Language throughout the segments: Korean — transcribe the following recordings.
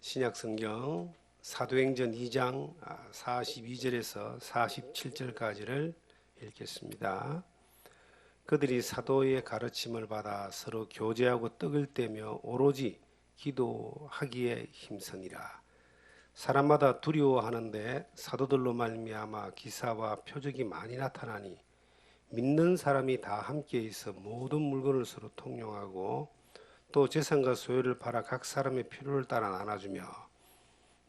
신약성경 사도행전 2장 42절에서 47절까지를 읽겠습니다. 그들이 사도의 가르침을 받아 서로 교제하고 떡을 떼며 오로지 기도하기에 힘쓰니라. 사람마다 두려워하는데 사도들로 말미암아 기사와 표적이 많이 나타나니 믿는 사람이 다 함께 있어 모든 물건을 서로 통용하고 또 재산과 소유를 팔아 각 사람의 필요를 따라 나눠주며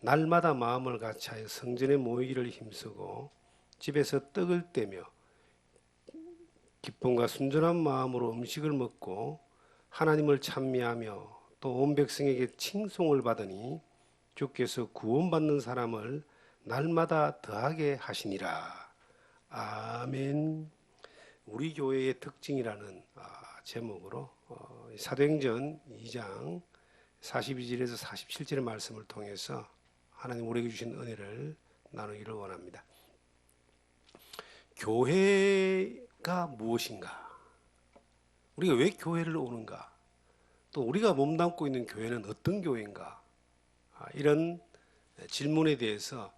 날마다 마음을 같이하여 성전에 모이기를 힘쓰고 집에서 떡을 떼며 기쁨과 순전한 마음으로 음식을 먹고 하나님을 찬미하며 또 온 백성에게 칭송을 받으니 주께서 구원받는 사람을 날마다 더하게 하시니라. 아멘. 우리 교회의 특징이라는 제목으로 사도행전 2장 42절에서 47절의 말씀을 통해서 하나님 우리에게 주신 은혜를 나누기를 원합니다. 교회가 무엇인가? 우리가 왜 교회를 오는가? 또 우리가 몸담고 있는 교회는 어떤 교회인가? 이런 질문에 대해서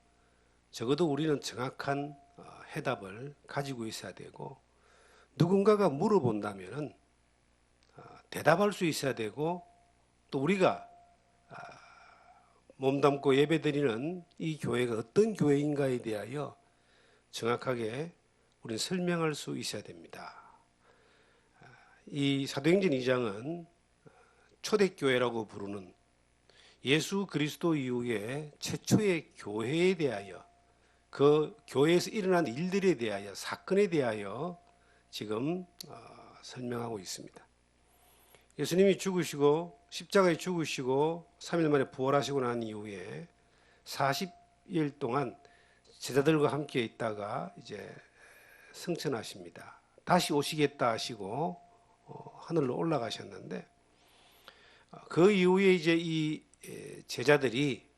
적어도 우리는 정확한 해답을 가지고 있어야 되고, 누군가가 물어본다면 대답할 수 있어야 되고, 또 우리가 몸담고 예배드리는 이 교회가 어떤 교회인가에 대하여 정확하게 우리는 설명할 수 있어야 됩니다. 이 사도행전 2장은 초대교회라고 부르는 예수 그리스도 이후에 최초의 교회에 대하여, 그 교회에서 일어난 일들에 대하여, 사건에 대하여 지금 설명하고 있습니다. 예수님이 죽으시고 십자가에 죽으시고 3일 만에 부활하시고 난 이후에 40일 동안 제자들과 함께 있다가 이제 승천하십니다. 다시 오시겠다 하시고 하늘로 올라가셨는데, 그 이후에 이제 이 제자들이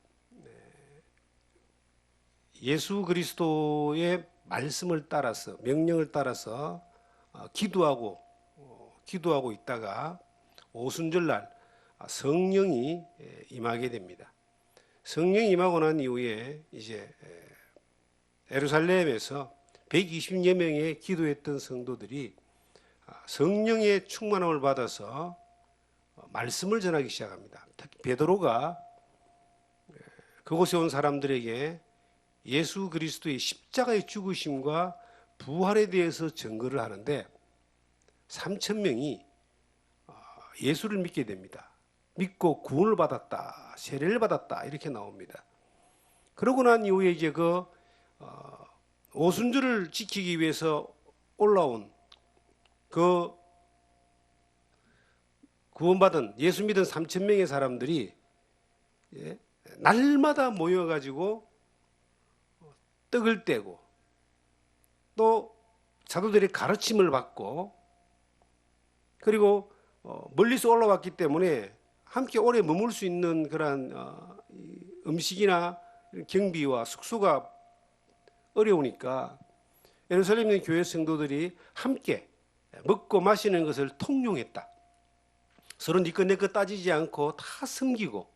예수 그리스도의 말씀을 따라서, 명령을 따라서 기도하고 있다가 오순절날 성령이 임하게 됩니다. 성령이 임하고 난 이후에 이제 예루살렘에서 120여 명의 기도했던 성도들이 성령의 충만함을 받아서 말씀을 전하기 시작합니다. 특히 베드로가 그곳에 온 사람들에게 예수 그리스도의 십자가의 죽으심과 부활에 대해서 증거를 하는데 3,000명이 예수를 믿게 됩니다. 믿고 구원을 받았다, 세례를 받았다, 이렇게 나옵니다. 그러고 난 이후에 이제 그 오순절을 지키기 위해서 올라온 그 구원받은 예수 믿은 3,000명의 사람들이 날마다 모여가지고 떡을 떼고 또 사도들의 가르침을 받고, 그리고 멀리서 올라왔기 때문에 함께 오래 머물 수 있는 그런 음식이나 경비와 숙소가 어려우니까 예루살렘 있는 교회 성도들이 함께 먹고 마시는 것을 통용했다. 서로 네 것 내 것 따지지 않고 다 섬기고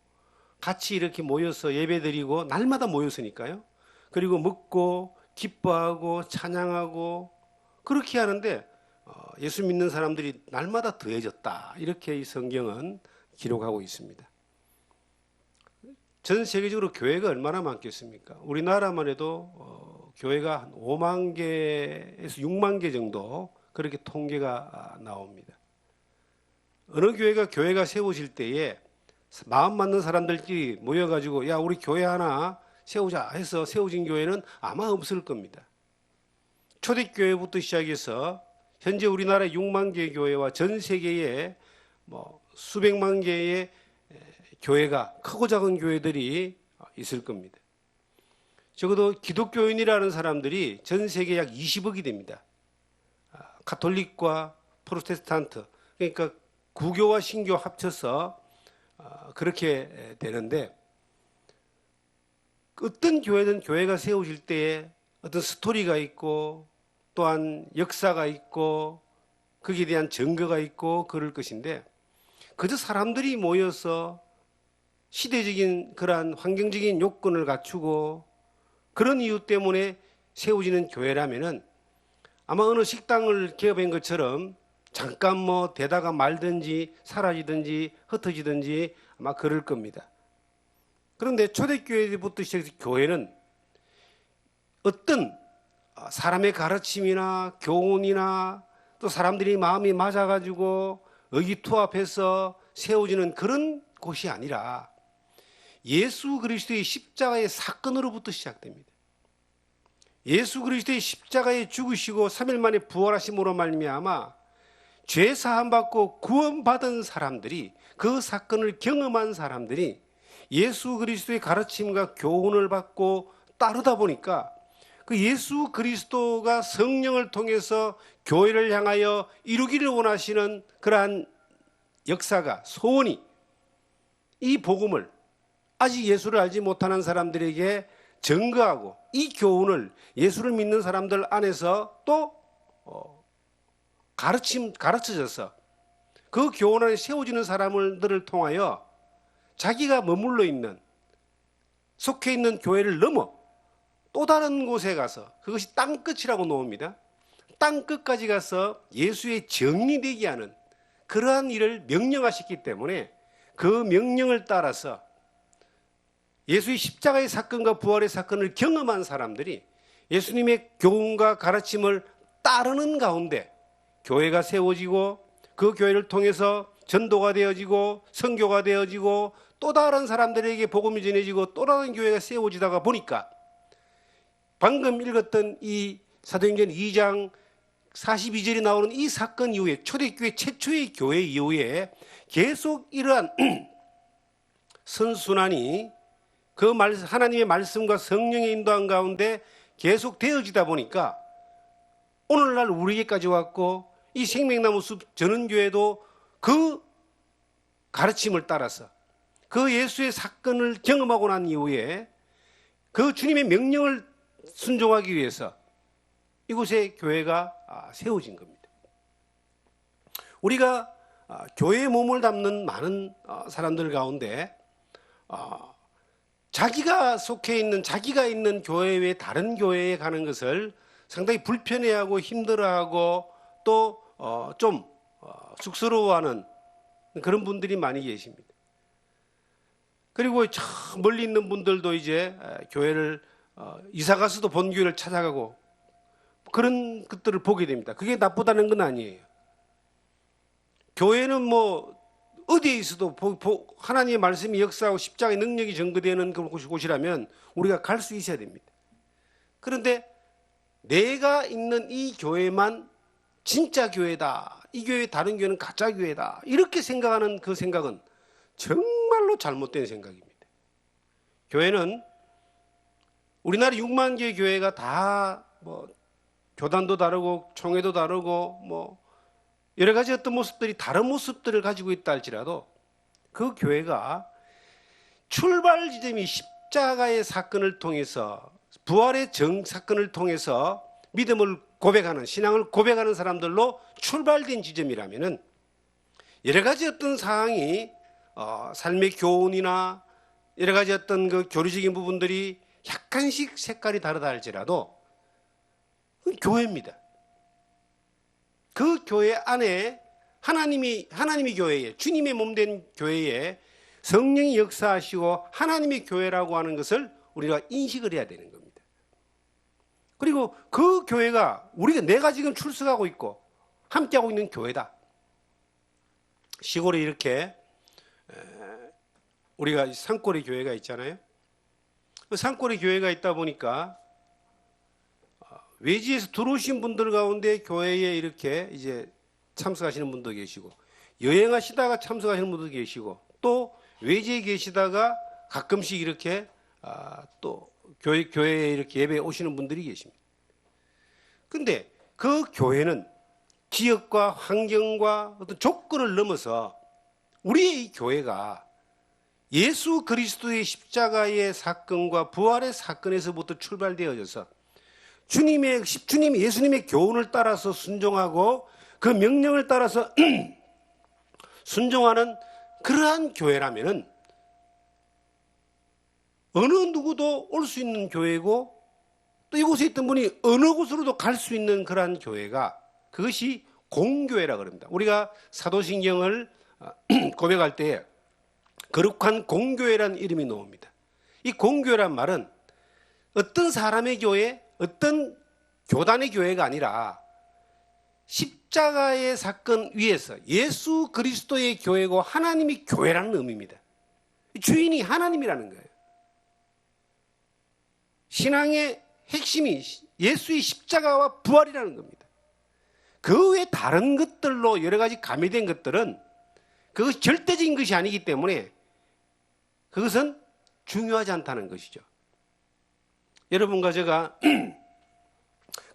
같이 이렇게 모여서 예배드리고, 날마다 모였으니까요. 그리고 먹고 기뻐하고 찬양하고 그렇게 하는데 예수 믿는 사람들이 날마다 더해졌다, 이렇게 이 성경은 기록하고 있습니다. 전 세계적으로 교회가 얼마나 많겠습니까? 우리나라만 해도 교회가 한 5만 개에서 6만 개 정도 그렇게 통계가 나옵니다. 어느 교회가 세워질 때에 마음 맞는 사람들끼리 모여가지고 야, 우리 교회 하나 세우자 해서 세워진 교회는 아마 없을 겁니다. 초대교회부터 시작해서 현재 우리나라 6만 개 교회와 전 세계에 수백만 개의 교회가, 크고 작은 교회들이 있을 겁니다. 적어도 기독교인이라는 사람들이 전 세계 약 20억이 됩니다. 카톨릭과 프로테스탄트, 그러니까 구교와 신교 합쳐서 그렇게 되는데, 어떤 교회는 교회가 세워질 때에 어떤 스토리가 있고 또한 역사가 있고 거기에 대한 증거가 있고 그럴 것인데, 그저 사람들이 모여서 시대적인 그러한 환경적인 요건을 갖추고 그런 이유 때문에 세워지는 교회라면은 아마 어느 식당을 개업한 것처럼 잠깐 뭐 되다가 말든지 사라지든지 흩어지든지 아마 그럴 겁니다. 그런데 초대교회부터 시작해서 교회는 어떤 사람의 가르침이나 교훈이나 또 사람들이 마음이 맞아가지고 의기투합해서 세워지는 그런 곳이 아니라 예수 그리스도의 십자가의 사건으로부터 시작됩니다. 예수 그리스도의 십자가에 죽으시고 3일 만에 부활하심으로 말미암아 죄 사함 받고 구원받은 사람들이, 그 사건을 경험한 사람들이 예수 그리스도의 가르침과 교훈을 받고 따르다 보니까 그 예수 그리스도가 성령을 통해서 교회를 향하여 이루기를 원하시는 그러한 역사가, 소원이 이 복음을 아직 예수를 알지 못하는 사람들에게 증거하고 이 예수를 믿는 사람들 안에서 또 가르쳐져서 그 교훈 안에 세워지는 사람들을 통하여 자기가 머물러 있는, 속해 있는 교회를 넘어 또 다른 곳에 가서, 그것이 땅끝이라고 놓습니다. 땅끝까지 가서 예수의 정이 되게 하는 그러한 일을 명령하셨기 때문에 그 명령을 따라서 예수의 십자가의 사건과 부활의 사건을 경험한 사람들이 예수님의 교훈과 가르침을 따르는 가운데 교회가 세워지고 그 교회를 통해서 전도가 되어지고 선교가 되어지고 또 다른 사람들에게 복음이 전해지고 또 다른 교회가 세워지다가 보니까 방금 읽었던 이 사도행전 2장 42절이 나오는 이 사건 이후에, 초대교회 최초의 교회 이후에 계속 이러한 선순환이 하나님의 말씀과 성령의 인도한 가운데 계속 되어지다 보니까 오늘날 우리에게까지 왔고, 이 생명나무 숲 전원교회도 그 가르침을 따라서 그 예수의 사건을 경험하고 난 이후에 그 주님의 명령을 순종하기 위해서 이곳에 교회가 세워진 겁니다. 우리가 교회에 몸을 담는 많은 사람들 가운데 자기가 속해 있는, 자기가 있는 교회 외에 다른 교회에 가는 것을 상당히 불편해하고 힘들어하고 또 좀 쑥스러워하는 그런 분들이 많이 계십니다. 그리고 저 멀리 있는 분들도 이제 교회를 이사 가서도 본 교회를 찾아가고 그런 것들을 보게 됩니다. 그게 나쁘다는 건 아니에요. 교회는 뭐 어디에 있어도 하나님의 말씀이 역사하고 십자가의 능력이 전거되는 곳이라면 우리가 갈 수 있어야 됩니다. 그런데 내가 있는 이 교회만 진짜 교회다, 이 교회 다른 교회는 가짜 교회다, 이렇게 생각하는 그 생각은 정말로 잘못된 생각입니다. 교회는 우리나라 6만 개의 교회가 다 뭐 교단도 다르고 총회도 다르고 뭐 여러 가지 어떤 모습들이 다른 모습들을 가지고 있다 할지라도 그 교회가 출발 지점이 십자가의 사건을 통해서, 부활의 사건을 통해서 믿음을 고백하는, 신앙을 고백하는 사람들로 출발된 지점이라면은 여러 가지 어떤 상황이 삶의 교훈이나 여러 가지 어떤 그 교리적인 부분들이 약간씩 색깔이 다르다 할지라도 그건 교회입니다. 그 교회 안에 하나님이 교회에, 주님의 몸된 교회에 성령이 역사하시고 하나님의 교회라고 하는 것을 우리가 인식을 해야 되는 겁니다. 그리고 그 교회가 내가 지금 출석하고 있고 함께하고 있는 교회다. 시골에 이렇게 우리가 산골에 교회가 있잖아요. 그 산골에 교회가 있다 보니까 외지에서 들어오신 분들 가운데 교회에 이렇게 이제 참석하시는 분도 계시고, 여행하시다가 참석하시는 분도 계시고, 또 외지에 계시다가 가끔씩 이렇게 또 교회에 이렇게 예배에 오시는 분들이 계십니다. 근데 그 교회는 지역과 환경과 어떤 조건을 넘어서 우리의 이 교회가 예수 그리스도의 십자가의 사건과 부활의 사건에서부터 출발되어져서 예수님의 교훈을 따라서 순종하고 그 명령을 따라서 순종하는 그러한 교회라면은 어느 누구도 올 수 있는 교회고 또 이곳에 있던 분이 어느 곳으로도 갈 수 있는 그러한 교회가 그것이 공교회라 그럽니다. 우리가 사도신경을 고백할 때 거룩한 공교회라는 이름이 나옵니다. 이 공교회란 말은 어떤 사람의 교회, 어떤 교단의 교회가 아니라 십자가의 사건 위에서 예수 그리스도의 교회고 하나님의 교회라는 의미입니다. 주인이 하나님이라는 거예요. 신앙의 핵심이 예수의 십자가와 부활이라는 겁니다. 그 외 다른 것들로 여러 가지 가미된 것들은 그것이 절대적인 것이 아니기 때문에 그것은 중요하지 않다는 것이죠. 여러분과 제가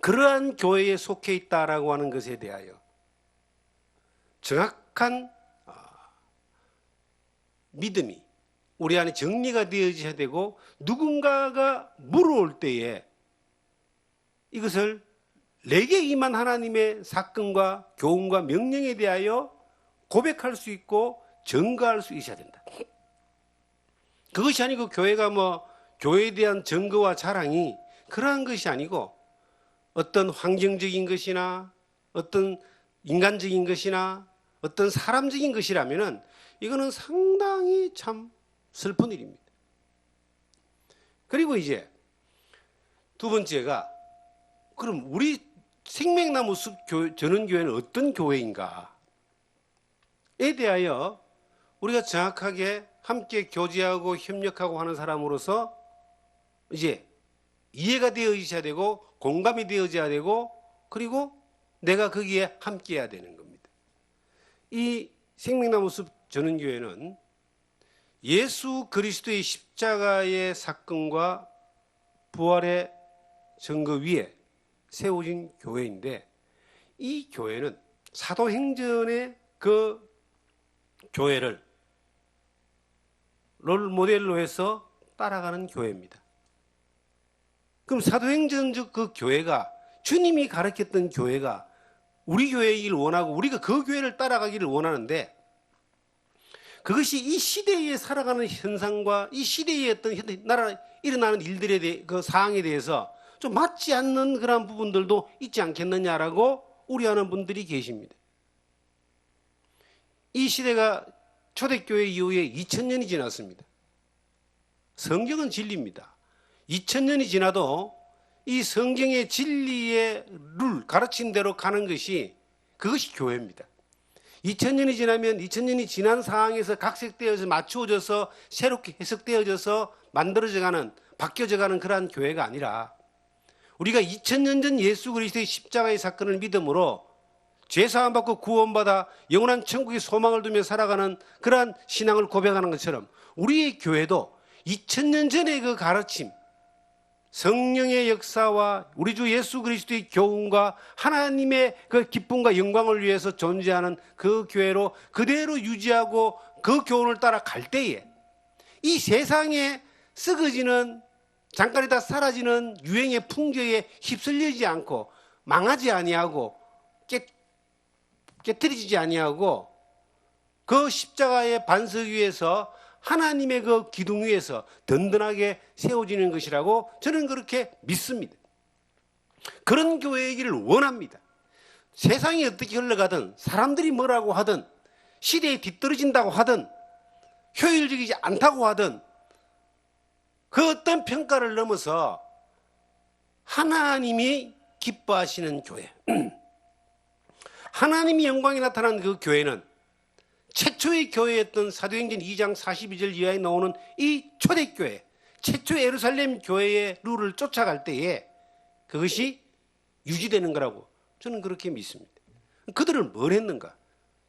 그러한 교회에 속해 있다라고 하는 것에 대하여 정확한 믿음이 우리 안에 정리가 되어져야 되고 누군가가 물어올 때에 이것을 내게 임한 하나님의 사건과 교훈과 명령에 대하여 고백할 수 있고 증거할 수 있어야 된다. 그것이 아니고 교회가 교회에 대한 증거와 자랑이 그러한 것이 아니고 어떤 환경적인 것이나 어떤 인간적인 것이나 어떤 사람적인 것이라면은 이거는 상당히 참 슬픈 일입니다. 그리고 이제 두 번째가 그럼 우리 생명나무 숲 전원교회는 어떤 교회인가에 대하여 우리가 정확하게 함께 교제하고 협력하고 하는 사람으로서 이제 이해가 되어져야 되고 공감이 되어져야 되고 그리고 내가 거기에 함께해야 되는 겁니다. 이 생명나무 숲 전원교회는 예수 그리스도의 십자가의 사건과 부활의 증거 위에 세워진 교회인데 이 교회는 사도행전의 그 교회를 롤 모델로 해서 따라가는 교회입니다. 그럼 사도행전적 그 교회가 주님이 가르쳤던 교회가 우리 교회이길 원하고 우리가 그 교회를 따라가기를 원하는데 그것이 이 시대에 살아가는 현상과 이 시대의 어떤 나라 일어나는 일들에 대해 그 사항에 대해서 좀 맞지 않는 그런 부분들도 있지 않겠느냐라고 우려하는 분들이 계십니다. 이 시대가 초대교회 이후에 2000년이 지났습니다. 성경은 진리입니다. 2000년이 지나도 이 성경의 진리의 룰, 가르친 대로 가는 것이 그것이 교회입니다. 2000년이 지나면 2000년이 지난 상황에서 각색되어서 맞추어져서 새롭게 해석되어져서 만들어져가는 바뀌어져가는 그러한 교회가 아니라 우리가 2000년 전 예수 그리스도의 십자가의 사건을 믿음으로 죄사함 받고 구원받아 영원한 천국의 소망을 두며 살아가는 그러한 신앙을 고백하는 것처럼 우리의 교회도 2000년 전의 그 가르침, 성령의 역사와 우리 주 예수 그리스도의 교훈과 하나님의 그 기쁨과 영광을 위해서 존재하는 그 교회로 그대로 유지하고 그 교훈을 따라 갈 때에 이 세상에 썩어지는 잠깐 있다 사라지는 유행의 풍조에 휩쓸리지 않고 망하지 아니하고 깨트리지 아니하고 그 십자가의 반석 위에서 하나님의 그 기둥 위에서 든든하게 세워지는 것이라고 저는 그렇게 믿습니다. 그런 교회이기를 원합니다. 세상이 어떻게 흘러가든 사람들이 뭐라고 하든 시대에 뒤떨어진다고 하든 효율적이지 않다고 하든 그 어떤 평가를 넘어서 하나님이 기뻐하시는 교회 하나님의 영광이 나타난 그 교회는 최초의 교회였던 사도행전 2장 42절 이하에 나오는 이 초대교회, 최초의 예루살렘 교회의 룰을 쫓아갈 때에 그것이 유지되는 거라고 저는 그렇게 믿습니다. 그들은 뭘 했는가?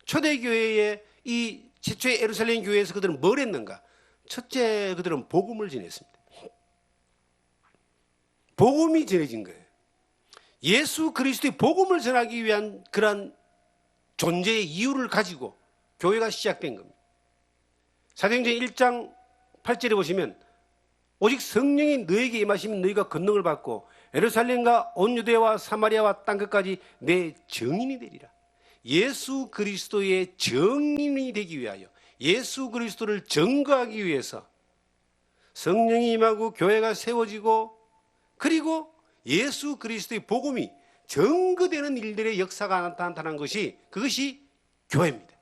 초대교회의 이 최초의 예루살렘 교회에서 그들은 뭘 했는가? 첫째, 그들은 복음을 전했습니다. 복음이 전해진 거예요. 예수 그리스도의 복음을 전하기 위한 그러한 존재의 이유를 가지고 교회가 시작된 겁니다. 사도행전 1장 8절에 보시면 오직 성령이 너에게 임하시면 너희가 권능을 받고 예루살렘과 온 유대와 사마리아와 땅끝까지 내 증인이 되리라. 예수 그리스도의 증인이 되기 위하여 예수 그리스도를 증거하기 위해서 성령이 임하고 교회가 세워지고 그리고 예수 그리스도의 복음이 증거되는 일들의 역사가 나타난 것이 그것이 교회입니다.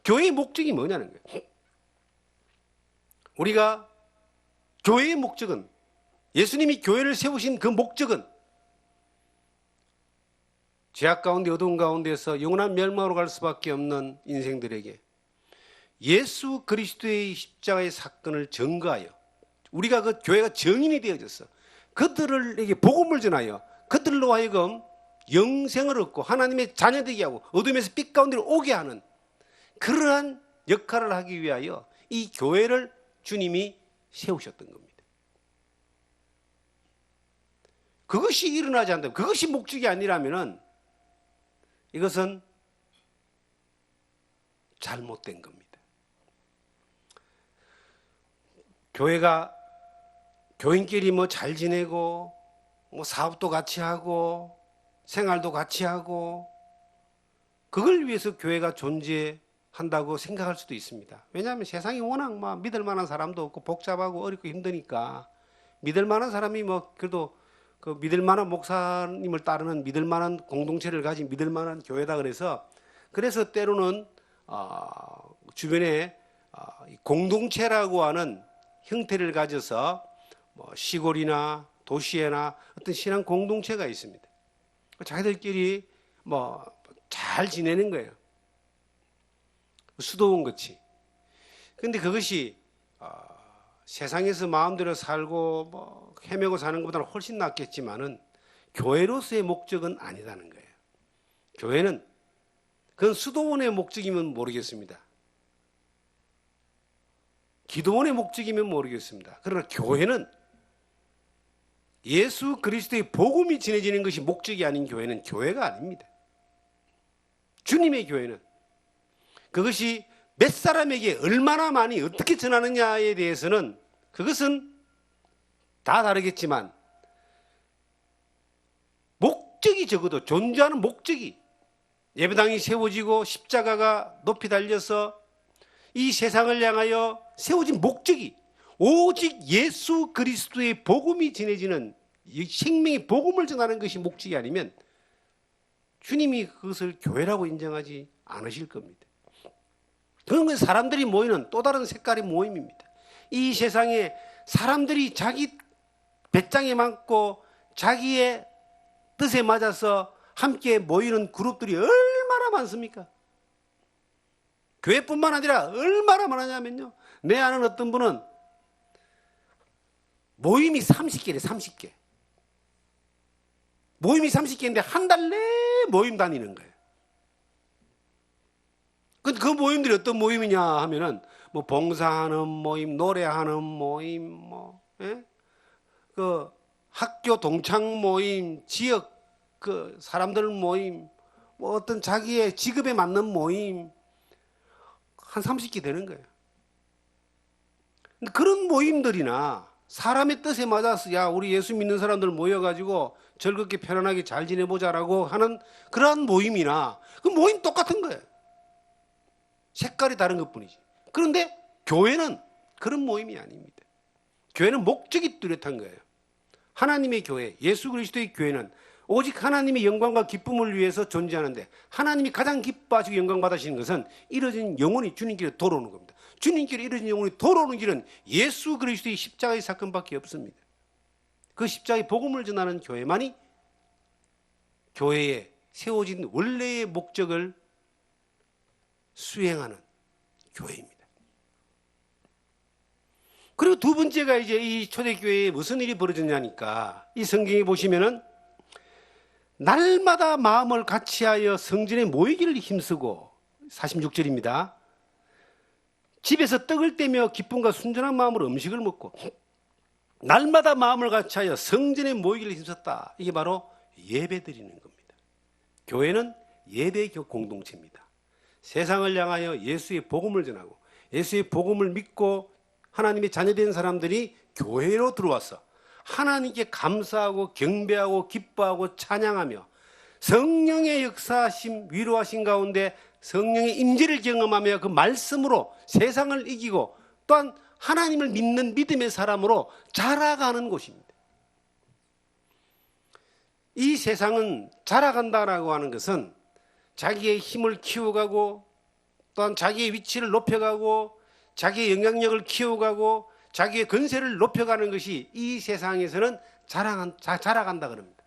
교회의 목적이 뭐냐는 거예요. 우리가 교회의 목적은 예수님이 교회를 세우신 그 목적은 죄악 가운데 어두운 가운데서 영원한 멸망으로 갈 수밖에 없는 인생들에게 예수 그리스도의 십자가의 사건을 증거하여 우리가 그 교회가 증인이 되어져서 그들에게 복음을 전하여 그들로 하여금 영생을 얻고 하나님의 자녀되게 하고 어둠에서 빛 가운데로 오게 하는 그러한 역할을 하기 위하여 이 교회를 주님이 세우셨던 겁니다. 그것이 일어나지 않는다면, 그것이 목적이 아니라면 이것은 잘못된 겁니다. 교회가 교인끼리 뭐 잘 지내고 뭐 사업도 같이 하고 생활도 같이 하고 그걸 위해서 교회가 존재한다고 생각할 수도 있습니다. 왜냐하면 세상이 워낙 막 믿을 만한 사람도 없고 복잡하고 어렵고 힘드니까 믿을 만한 사람이 뭐 그래도 그 믿을 만한 목사님을 따르는 믿을 만한 공동체를 가진 믿을 만한 교회다 그래서 때로는 주변에 공동체라고 하는 형태를 가져서 뭐 시골이나 도시에나 어떤 신앙 공동체가 있습니다. 자기들끼리 뭐 잘 지내는 거예요. 수도원 같이. 근데 그것이 세상에서 마음대로 살고 뭐 헤매고 사는 것보다는 훨씬 낫겠지만은 교회로서의 목적은 아니라는 거예요. 교회는 그건 수도원의 목적이면 모르겠습니다. 기도원의 목적이면 모르겠습니다. 그러나 교회는 예수 그리스도의 복음이 전해지는 것이 목적이 아닌 교회는 교회가 아닙니다. 주님의 교회는 그것이 몇 사람에게 얼마나 많이 어떻게 전하느냐에 대해서는 그것은 다 다르겠지만 목적이 적어도 존재하는 목적이 예배당이 세워지고 십자가가 높이 달려서 이 세상을 향하여 세워진 목적이 오직 예수 그리스도의 복음이 전해지는 생명의 복음을 전하는 것이 목적이 아니면 주님이 그것을 교회라고 인정하지 않으실 겁니다. 그런 건 사람들이 모이는 또 다른 색깔의 모임입니다. 이 세상에 사람들이 자기 배짱에 맞고 자기의 뜻에 맞아서 함께 모이는 그룹들이 얼마나 많습니까? 교회뿐만 아니라 얼마나 많으냐면요. 내 아는 어떤 분은 모임이 30개래, 30개. 모임이 30개인데 한 달 내에 모임 다니는 거예요. 그 모임들이 어떤 모임이냐 하면은 뭐 봉사하는 모임, 노래하는 모임, 그 학교 동창 모임, 지역 그 사람들 모임, 뭐 어떤 자기의 직업에 맞는 모임 한 30개 되는 거예요. 그런 모임들이나 사람의 뜻에 맞아서 야 우리 예수 믿는 사람들 모여가지고 즐겁게 편안하게 잘 지내보자라고 하는 그러한 모임이나 그 모임 똑같은 거예요. 색깔이 다른 것뿐이지. 그런데 교회는 그런 모임이 아닙니다. 교회는 목적이 뚜렷한 거예요. 하나님의 교회, 예수 그리스도의 교회는 오직 하나님의 영광과 기쁨을 위해서 존재하는데 하나님이 가장 기뻐하시고 영광 받으시는 것은 이루어진 영혼이 주님께로 돌아오는 겁니다. 주님께로 이루어진 영혼이 돌아오는 길은 예수 그리스도의 십자가의 사건밖에 없습니다. 그 십자가의 복음을 전하는 교회만이 교회에 세워진 원래의 목적을 수행하는 교회입니다. 그리고 두 번째가 이제 이 초대교회에 무슨 일이 벌어졌냐니까 이 성경에 보시면은 날마다 마음을 같이하여 성전에 모이기를 힘쓰고 46절입니다. 집에서 떡을 떼며 기쁨과 순전한 마음으로 음식을 먹고 날마다 마음을 같이하여 성전에 모이기를 힘썼다. 이게 바로 예배 드리는 겁니다. 교회는 예배 공동체입니다. 세상을 향하여 예수의 복음을 전하고 예수의 복음을 믿고 하나님의 자녀된 사람들이 교회로 들어와서 하나님께 감사하고 경배하고 기뻐하고 찬양하며 성령의 역사하심 위로하신 가운데 성령의 임재를 경험하며 그 말씀으로 세상을 이기고 또한 하나님을 믿는 믿음의 사람으로 자라가는 곳입니다. 이 세상은 자라간다라고 하는 것은 자기의 힘을 키워가고 또한 자기의 위치를 높여가고 자기의 영향력을 키워가고 자기의 권세를 높여가는 것이 이 세상에서는 자라간다 그럽니다.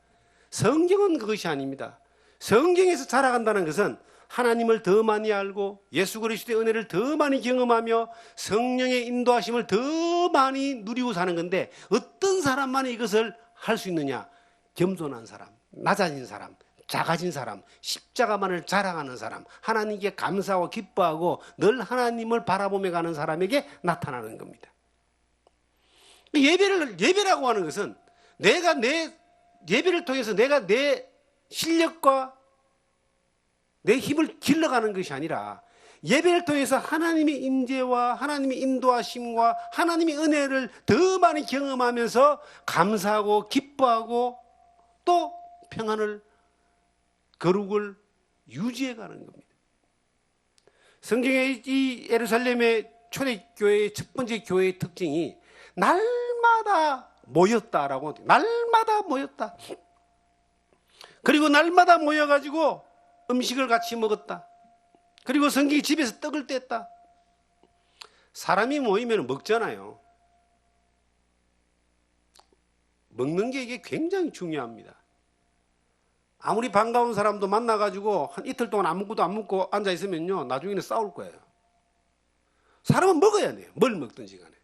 성경은 그것이 아닙니다. 성경에서 자라간다는 것은 하나님을 더 많이 알고 예수 그리스도의 은혜를 더 많이 경험하며 성령의 인도하심을 더 많이 누리고 사는 건데, 어떤 사람만이 이것을 할 수 있느냐? 겸손한 사람, 낮아진 사람, 작아진 사람, 십자가만을 자랑하는 사람, 하나님께 감사하고 기뻐하고 늘 하나님을 바라보며 가는 사람에게 나타나는 겁니다. 예배라고 하는 것은 내가 내 예배를 통해서 내가 내 실력과 내 힘을 길러가는 것이 아니라, 예배를 통해서 하나님의 임재와 하나님의 인도하심과 하나님의 은혜를 더 많이 경험하면서 감사하고 기뻐하고 또 평안을, 거룩을 유지해가는 겁니다. 성경의 이 예루살렘의 초대교회의 첫 번째 교회의 특징이 날마다 모였다라고, 날마다 모였다. 그리고 날마다 모여가지고 음식을 같이 먹었다. 그리고 성경이 집에서 떡을 뗐다. 사람이 모이면 먹잖아요. 먹는 게 이게 굉장히 중요합니다. 아무리 반가운 사람도 만나가지고 한 이틀 동안 아무것도 안 먹고 앉아있으면요, 나중에는 싸울 거예요. 사람은 먹어야 돼요. 뭘 먹든지 간에.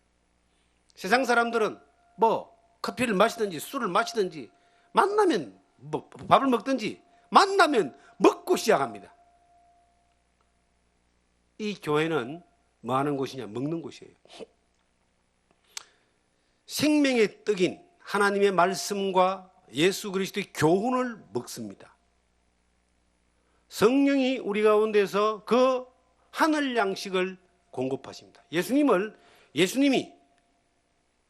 세상 사람들은 뭐 커피를 마시든지 술을 마시든지, 만나면 뭐 밥을 먹든지, 만나면 먹고 시작합니다. 이 교회는 뭐 하는 곳이냐? 먹는 곳이에요. 생명의 떡인 하나님의 말씀과 예수 그리스도의 교훈을 먹습니다. 성령이 우리 가운데서 그 하늘 양식을 공급하십니다. 예수님이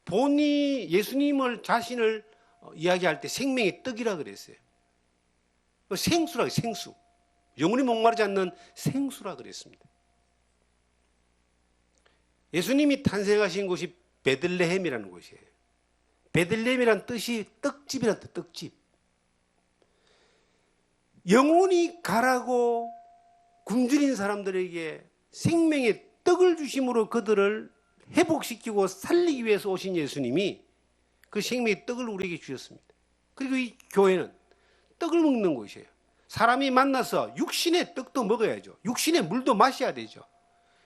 본이 예수님을 자신을 이야기할 때 생명의 떡이라 그랬어요. 생수라, 생수. 영원히 목마르지 않는 생수라 그랬습니다. 예수님이 탄생하신 곳이 베들레헴이라는 곳이에요. 베들레헴이란 뜻이 떡집이란 뜻, 떡집. 영혼이 가라고 굶주린 사람들에게 생명의 떡을 주심으로 그들을 회복시키고 살리기 위해서 오신 예수님이 그 생명의 떡을 우리에게 주셨습니다. 그리고 이 교회는 떡을 먹는 곳이에요. 사람이 만나서 육신의 떡도 먹어야죠. 육신의 물도 마셔야 되죠.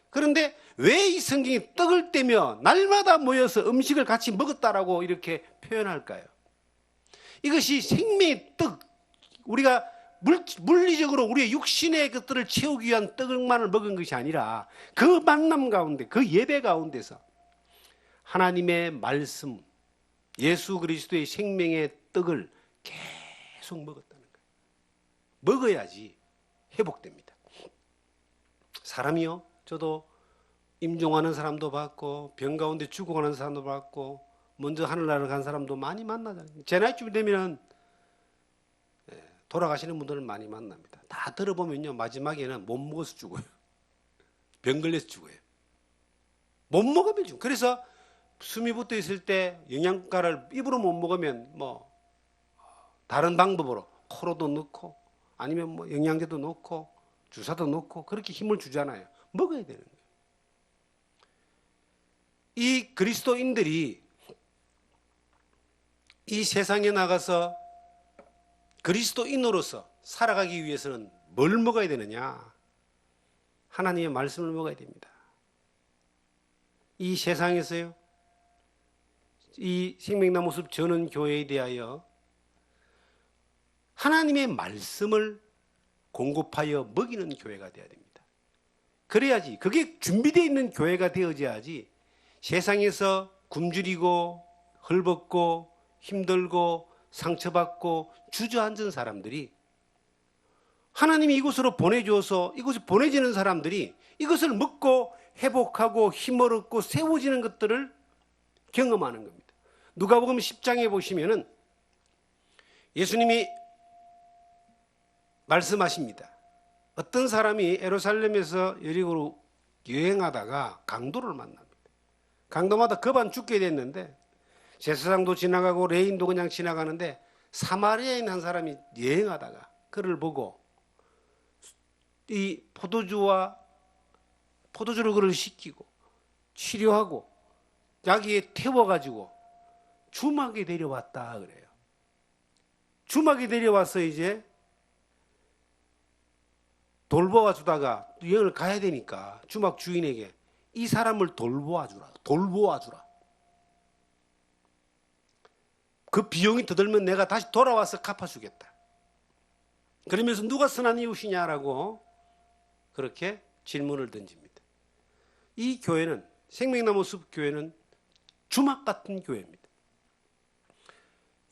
그런데 왜 이 성경이 떡을 떼며 날마다 모여서 음식을 같이 먹었다라고 이렇게 표현할까요? 이것이 생명의 떡, 우리가 물리적으로 우리의 육신의 것들을 채우기 위한 떡만을 먹은 것이 아니라, 그 만남 가운데, 그 예배 가운데서 하나님의 말씀, 예수 그리스도의 생명의 떡을 계속 먹었다는 거예요. 먹어야지 회복됩니다. 사람이요, 저도 임종하는 사람도 봤고 병 가운데 죽어가는 사람도 봤고 먼저 하늘나라를 간 사람도 많이 만나잖아요. 제 나이쯤 되면 돌아가시는 분들을 많이 만납니다. 다 들어보면요, 마지막에는 못 먹어서 죽어요. 병 걸려서 죽어요. 못 먹으면 죽어요. 그래서 숨이 붙어 있을 때 영양가를 입으로 못 먹으면 뭐 다른 방법으로 코로도 넣고 아니면 뭐 영양제도 넣고 주사도 넣고 그렇게 힘을 주잖아요. 먹어야 되는 거예요. 이 그리스도인들이 이 세상에 나가서 그리스도인으로서 살아가기 위해서는 뭘 먹어야 되느냐? 하나님의 말씀을 먹어야 됩니다. 이 세상에서요, 이 생명나무숲 전원교회에 대하여 하나님의 말씀을 공급하여 먹이는 교회가 되어야 됩니다. 그래야지, 그게 준비되어 있는 교회가 되어져야지 세상에서 굶주리고 헐벗고 힘들고 상처받고 주저앉은 사람들이 하나님이 이곳으로 보내주어서 이곳에 보내지는 사람들이 이것을 먹고 회복하고 힘을 얻고 세워지는 것들을 경험하는 겁니다. 누가복음 10장에 보시면은 예수님이 말씀하십니다. 어떤 사람이 예루살렘에서 여리고로 여행하다가 강도를 만납니다. 강도마다 급한 죽게 됐는데 제사장도 지나가고 레인도 그냥 지나가는데 사마리아인 한 사람이 여행하다가 그를 보고 이 포도주를 그를 시키고 치료하고 자기에 태워가지고 주막에 데려왔다 그래요. 주막에 데려와서 이제 돌보아 주다가 여행을 가야 되니까 주막 주인에게 이 사람을 돌보아 주라. 그 비용이 더 들면 내가 다시 돌아와서 갚아주겠다. 그러면서 누가 선한 이웃이냐라고 그렇게 질문을 던집니다. 이 교회는, 생명나무 숲 교회는 주막 같은 교회입니다.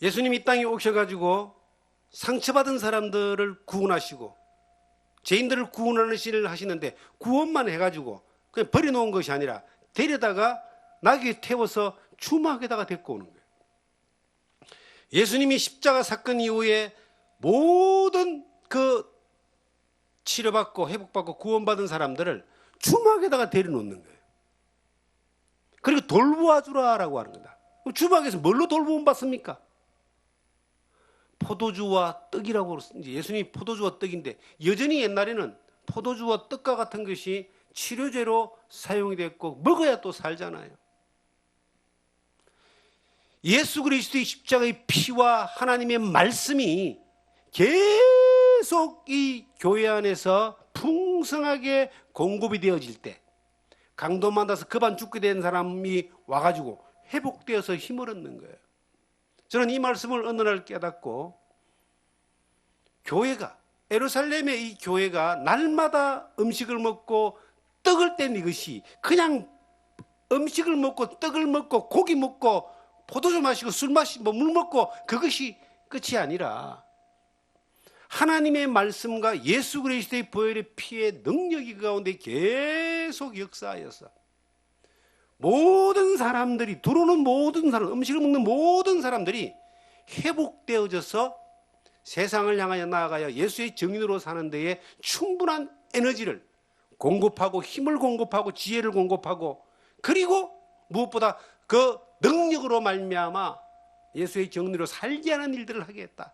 예수님이 이 땅에 오셔가지고 상처받은 사람들을 구원하시고 죄인들을 구원하는 일을 하시는데 구원만 해가지고 그냥 버려놓은 것이 아니라 데려다가 나귀에 태워서 주막에다가 데리고 오는 거예요. 예수님이 십자가 사건 이후에 모든 그 치료받고 회복받고 구원받은 사람들을 주막에다가 데려놓는 거예요. 그리고 돌보아 주라라고 하는 거다. 주막에서 뭘로 돌보음 받습니까? 포도주와 떡이라고. 예수님이 포도주와 떡인데 여전히 옛날에는 포도주와 떡과 같은 것이 치료제로 사용이 됐고 먹어야 또 살잖아요. 예수 그리스도의 십자가의 피와 하나님의 말씀이 계속 이 교회 안에서 풍성하게 공급이 되어질 때 강도 만나서 급한 죽게 된 사람이 와가지고 회복되어서 힘을 얻는 거예요. 저는 이 말씀을 어느 날 깨닫고 교회가, 예루살렘의 이 교회가 날마다 음식을 먹고 떡을 뗀 이것이 그냥 음식을 먹고 떡을 먹고 고기 먹고 포도주 마시고 술 마시고 물 먹고 그것이 끝이 아니라 하나님의 말씀과 예수 그리스도의 보혈의 피의 능력이 그 가운데 계속 역사하여서 모든 사람들이, 들어오는 모든 사람, 음식을 먹는 모든 사람들이 회복되어져서 세상을 향하여 나아가야 예수의 증인으로 사는 데에 충분한 에너지를 공급하고 힘을 공급하고 지혜를 공급하고 그리고 무엇보다 그 능력으로 말미암아 예수의 정리로 살게 하는 일들을 하겠다.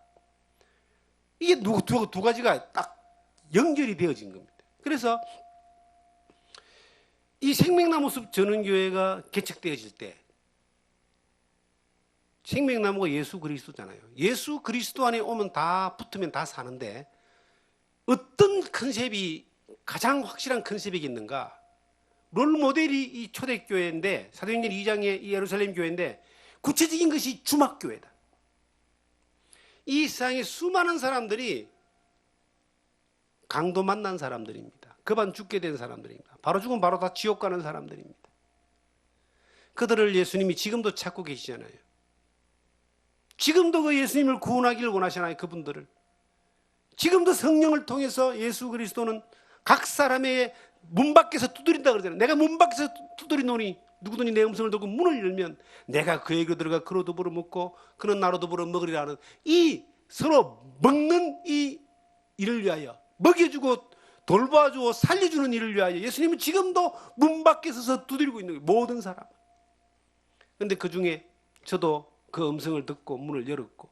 이게 두 가지가 딱 연결이 되어진 겁니다. 그래서 이 생명나무 숲 전원교회가 개척되어질 때 생명나무가 예수 그리스도잖아요. 예수 그리스도 안에 오면 다 붙으면 다 사는데 어떤 컨셉이 가장 확실한 컨셉이겠는가? 롤모델이 이 초대교회인데 사도행전 2장의 이 예루살렘 교회인데 구체적인 것이 주막교회다. 이 세상에 수많은 사람들이 강도 만난 사람들입니다. 급한 죽게 된 사람들입니다. 바로 죽으면 바로 다 지옥 가는 사람들입니다. 그들을 예수님이 지금도 찾고 계시잖아요. 지금도 그 예수님을 구원하기를 원하시나요? 그분들을. 지금도 성령을 통해서 예수 그리스도는 각 사람의 문 밖에서 두드린다 그러잖아요. 내가 문 밖에서 두드리노니 누구든지 내 음성을 듣고 문을 열면 내가 그에게로 들어가 그로 더불어 먹고 그는 나로 더불어 먹으리라는 이 서로 먹는 이 일을 위하여 먹여주고 돌봐주고 살려주는 일을 위하여 예수님은 지금도 문 밖에 서서 두드리고 있는 거예요. 모든 사람. 그런데 그 중에 저도 그 음성을 듣고 문을 열었고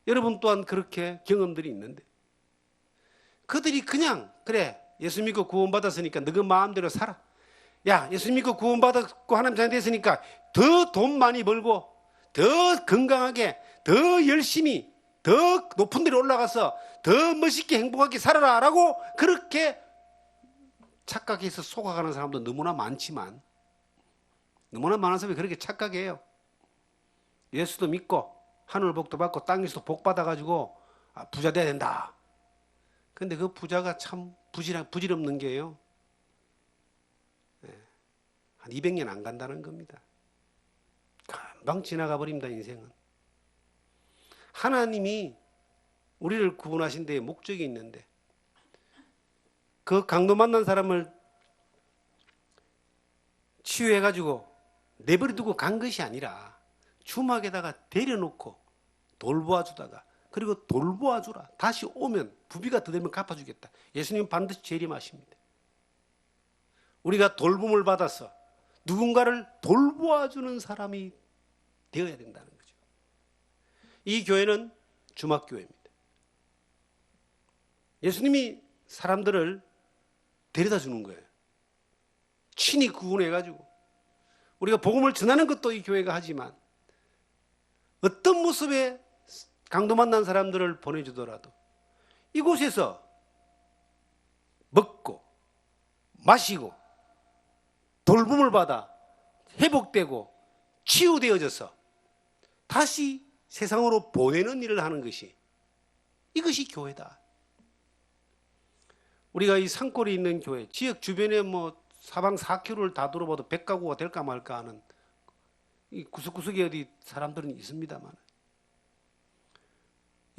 여러분 또한 그렇게 경험들이 있는데 그들이 그냥 그래 예수 믿고 구원받았으니까 너그 마음대로 살아. 야 예수 믿고 구원받았고 하나님 자녀 됐으니까 더 돈 많이 벌고 더 건강하게 더 열심히 더 높은 데로 올라가서 더 멋있게 행복하게 살아라 라고 그렇게 착각해서 속아가는 사람도 너무나 많지만 너무나 많은 사람이 그렇게 착각해요. 예수도 믿고 하늘 복도 받고 땅에서도 복 받아가지고 부자 돼야 된다. 근데 그 부자가 참 부질없는 게요. 한 200년 안 간다는 겁니다. 금방 지나가 버립니다, 인생은. 하나님이 우리를 구원하신 데에 목적이 있는데 그 강도 만난 사람을 치유해가지고 내버려두고 간 것이 아니라 주막에다가 데려놓고 돌보아주다가 그리고 돌보아주라. 다시 오면 부비가 더 되면 갚아주겠다. 예수님은 반드시 재림하십니다. 우리가 돌봄을 받아서 누군가를 돌보아주는 사람이 되어야 된다는 거죠. 이 교회는 주막교회입니다. 예수님이 사람들을 데려다 주는 거예요. 친히 구원해가지고. 우리가 복음을 전하는 것도 이 교회가 하지만 어떤 모습의 강도 만난 사람들을 보내주더라도 이곳에서 먹고 마시고 돌봄을 받아 회복되고 치유되어져서 다시 세상으로 보내는 일을 하는 것이, 이것이 교회다. 우리가 이 산골에 있는 교회, 지역 주변에 뭐 사방 4km를 다 돌아봐도 100가구가 될까 말까 하는 이 구석구석에 어디 사람들은 있습니다만,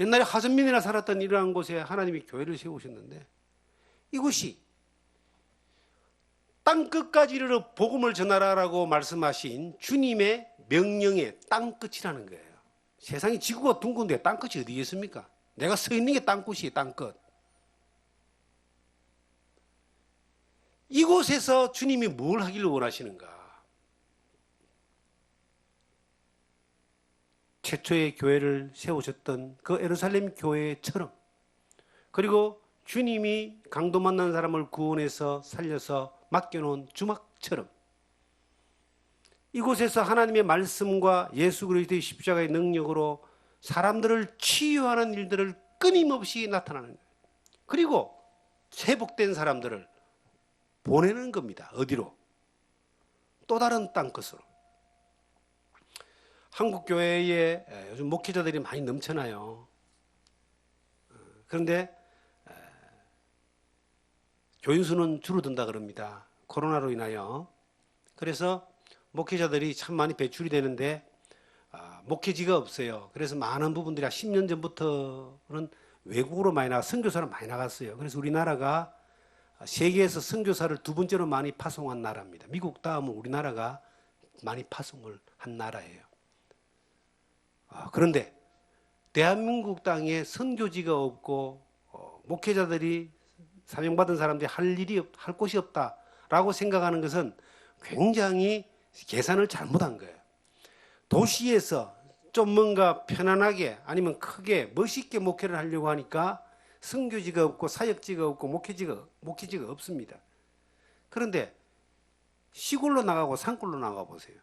옛날에 하전민이나 살았던 이러한 곳에 하나님이 교회를 세우셨는데 이곳이 땅끝까지 이르러 복음을 전하라라고 말씀하신 주님의 명령의 땅끝이라는 거예요. 세상에 지구가 둥근데 땅끝이 어디 있습니까? 내가 서 있는 게 땅끝이에요. 땅끝. 이곳에서 주님이 뭘 하기를 원하시는가? 최초의 교회를 세우셨던 그 예루살렘 교회처럼, 그리고 주님이 강도 만난 사람을 구원해서 살려서 맡겨놓은 주막처럼 이곳에서 하나님의 말씀과 예수 그리스도의 십자가의 능력으로 사람들을 치유하는 일들을 끊임없이 나타나는 거예요. 그리고 회복된 사람들을 보내는 겁니다. 어디로? 또 다른 땅끝으로. 한국 교회에 요즘 목회자들이 많이 넘쳐나요. 그런데 교인 수는 줄어든다 그럽니다. 코로나로 인하여. 그래서 목회자들이 참 많이 배출이 되는데 목회지가 없어요. 그래서 많은 부분들이 10년 전부터는 외국으로 많이 선교사를 많이 나갔어요. 그래서 우리나라가 세계에서 선교사를 두 번째로 많이 파송한 나라입니다. 미국 다음은 우리나라가 많이 파송을 한 나라예요. 그런데 대한민국 땅에 선교지가 없고 목회자들이 사명받은 사람들이 할 곳이 없다라고 생각하는 것은 굉장히 계산을 잘못한 거예요. 도시에서 좀 뭔가 편안하게 아니면 크게 멋있게 목회를 하려고 하니까 선교지가 없고 사역지가 없고 목회지가 없습니다. 그런데 시골로 나가고 산골로 나가 보세요.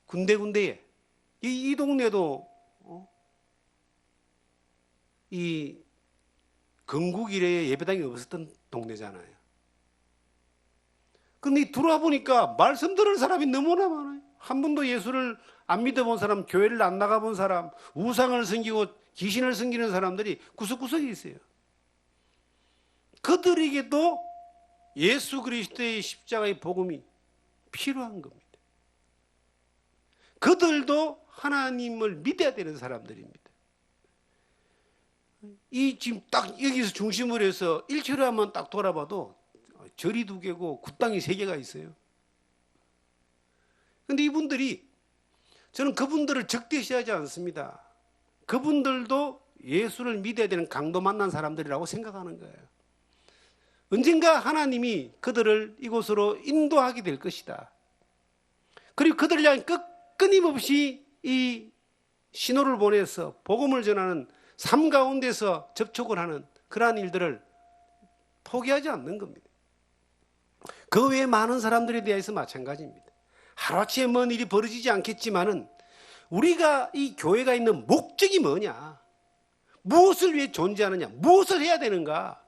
군데군데에 이 동네도 이 건국 이래에 예배당이 없었던 동네잖아요. 근데 들어와 보니까 말씀 들을 사람이 너무나 많아요. 한 번도 예수를 안 믿어본 사람, 교회를 안 나가본 사람, 우상을 섬기고 귀신을 섬기는 사람들이 구석구석에 있어요. 그들에게도 예수 그리스도의 십자가의 복음이 필요한 겁니다. 그들도 하나님을 믿어야 되는 사람들입니다. 이 지금 딱 여기서 중심으로 해서 1km 한번 딱 돌아봐도 절이 2개고 굿당이 3개가 있어요. 그런데 이분들이, 저는 그분들을 적대시하지 않습니다. 그분들도 예수를 믿어야 되는 강도 만난 사람들이라고 생각하는 거예요. 언젠가 하나님이 그들을 이곳으로 인도하게 될 것이다. 그리고 그들을 향해 끊임없이 이 신호를 보내서 복음을 전하는 삶 가운데서 접촉을 하는 그러한 일들을 포기하지 않는 겁니다. 그 외에 많은 사람들에 대해서 마찬가지입니다. 하루아침에 먼 일이 벌어지지 않겠지만은 우리가 이 교회가 있는 목적이 뭐냐? 무엇을 위해 존재하느냐? 무엇을 해야 되는가?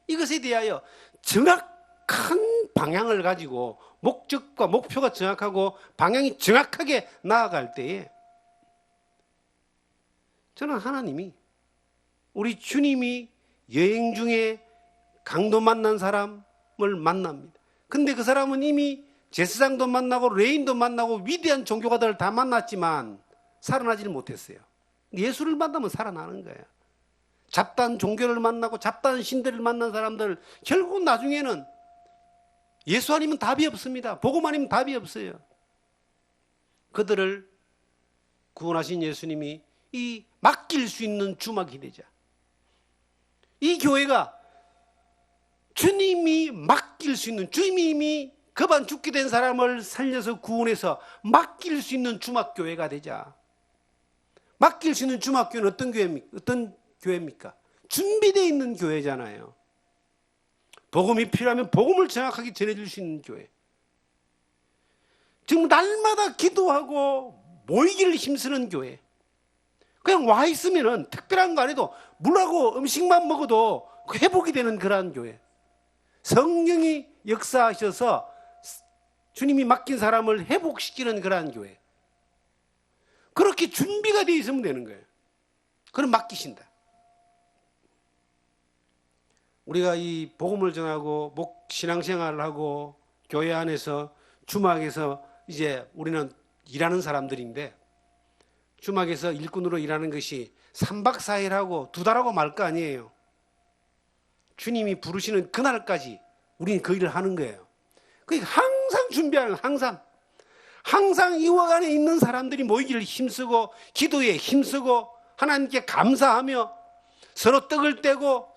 이것에 대하여 정확한 방향을 가지고 목적과 목표가 정확하고 방향이 정확하게 나아갈 때에 저는 하나님이, 우리 주님이 여행 중에 강도 만난 사람을 만납니다. 근데 그 사람은 이미 제사장도 만나고 레인도 만나고 위대한 종교가들을 다 만났지만 살아나지는 못했어요. 예수를 만나면 살아나는 거예요. 잡다한 종교를 만나고 잡다한 신들을 만난 사람들, 결국 나중에는 예수 아니면 답이 없습니다. 복음 아니면 답이 없어요. 그들을 구원하신 예수님이 이 맡길 수 있는 주막이 되자. 이 교회가 주님이 맡길 수 있는, 주님이 급한 죽게 된 사람을 살려서 구원해서 맡길 수 있는 주막교회가 되자. 맡길 수 있는 주막교회는 어떤 교회입니까? 준비되어 있는 교회잖아요. 복음이 필요하면 복음을 정확하게 전해줄 수 있는 교회. 지금 날마다 기도하고 모이기를 힘쓰는 교회. 그냥 와 있으면은 특별한 거 안 해도 물하고 음식만 먹어도 회복이 되는 그러한 교회. 성령이 역사하셔서 주님이 맡긴 사람을 회복시키는 그러한 교회. 그렇게 준비가 되어 있으면 되는 거예요. 그럼 맡기신다. 우리가 이 복음을 전하고 신앙생활을 하고 교회 안에서 주막에서 이제 우리는 일하는 사람들인데, 주막에서 일꾼으로 일하는 것이 3박 4일하고 2달하고 말 거 아니에요. 주님이 부르시는 그날까지 우리는 그 일을 하는 거예요. 그러니까 항상 준비하는 거예요. 항상 이와 안에 있는 사람들이 모이기를 힘쓰고 기도에 힘쓰고 하나님께 감사하며 서로 떡을 떼고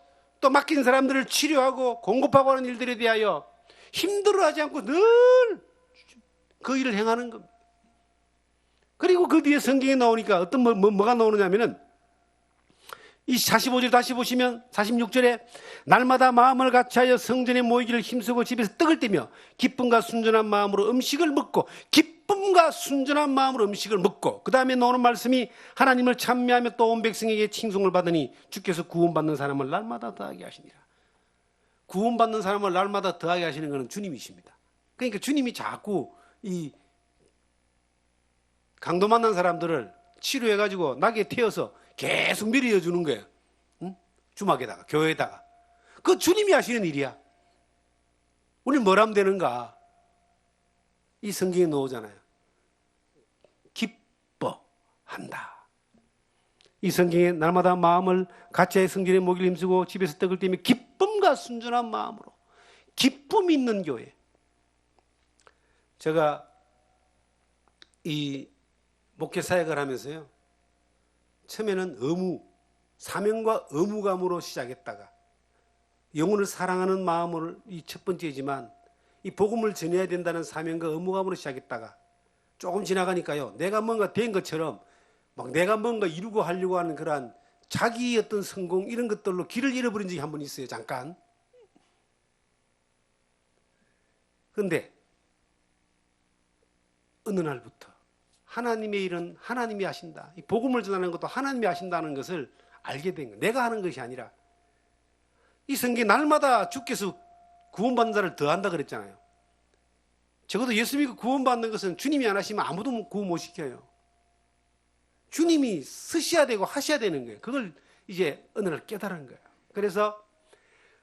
또 맡긴 사람들을 치료하고 공급하고 하는 일들에 대하여 힘들어하지 않고 늘 그 일을 행하는 겁니다. 그리고 그 뒤에 성경에 나오니까 어떤 뭐가 나오느냐면은 이 45절 다시 보시면 46절에 날마다 마음을 같이하여 성전에 모이기를 힘쓰고 집에서 떡을 떼며 기쁨과 순전한 마음으로 음식을 먹고, 기쁨과 순전한 마음으로 음식을 먹고, 그 다음에 나오는 말씀이 하나님을 찬미하며 또 온 백성에게 칭송을 받으니 주께서 구원받는 사람을 날마다 더하게 하시니라. 구원받는 사람을 날마다 더하게 하시는 것은 주님이십니다. 그러니까 주님이 자꾸 이 강도 만난 사람들을 치료해가지고 낙에 태워서 계속 밀어 주는 거예요. 응? 주막에다가, 교회에다가. 그 주님이 하시는 일이야. 우리 뭘 하면 되는가? 이 성경에 나오잖아요. 기뻐한다. 이 성경에 날마다 마음을 같이 성전에 모기를 힘쓰고 집에서 떡을 떼며 기쁨과 순전한 마음으로, 기쁨이 있는 교회. 제가 이 목회 사역을 하면서요, 처음에는 사명과 의무감으로 시작했다가 영혼을 사랑하는 마음을 이 첫 번째지만 이 복음을 전해야 된다는 사명과 의무감으로 시작했다가 조금 지나가니까요, 내가 뭔가 된 것처럼 막 내가 뭔가 이루고 하려고 하는 그러한 자기의 어떤 성공 이런 것들로 길을 잃어버린 적이 한 번 있어요. 잠깐. 그런데 어느 날부터 하나님의 일은 하나님이 하신다. 이 복음을 전하는 것도 하나님이 하신다는 것을 알게 된 거예요. 내가 하는 것이 아니라. 이 성경에 날마다 주께서 구원받는 자를 더한다 그랬잖아요. 적어도 예수 믿고 구원받는 것은 주님이 안 하시면 아무도 구원 못 시켜요. 주님이 쓰셔야 되고 하셔야 되는 거예요. 그걸 이제 어느 날 깨달은 거예요. 그래서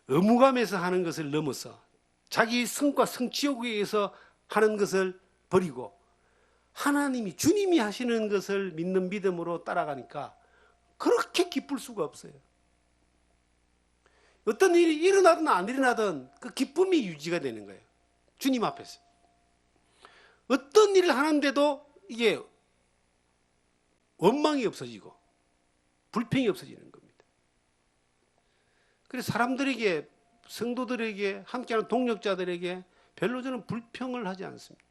의무감에서 하는 것을 넘어서 자기 성과 성취욕에 의해서 하는 것을 버리고 하나님이, 주님이 하시는 것을 믿는 믿음으로 따라가니까 그렇게 기쁠 수가 없어요. 어떤 일이 일어나든 안 일어나든 그 기쁨이 유지가 되는 거예요. 주님 앞에서. 어떤 일을 하는데도 이게 원망이 없어지고 불평이 없어지는 겁니다. 그래서 사람들에게, 성도들에게, 함께하는 동력자들에게 별로 저는 불평을 하지 않습니다.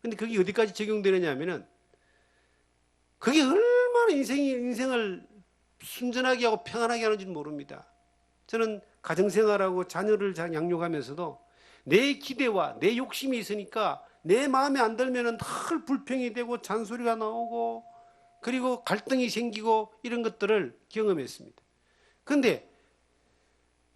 근데 그게 어디까지 적용되느냐 하면은 그게 얼마나 인생을 순전하게 하고 평안하게 하는지는 모릅니다. 저는 가정생활하고 자녀를 잘 양육하면서도 내 기대와 내 욕심이 있으니까 내 마음에 안 들면은 늘 불평이 되고 잔소리가 나오고 그리고 갈등이 생기고 이런 것들을 경험했습니다. 그런데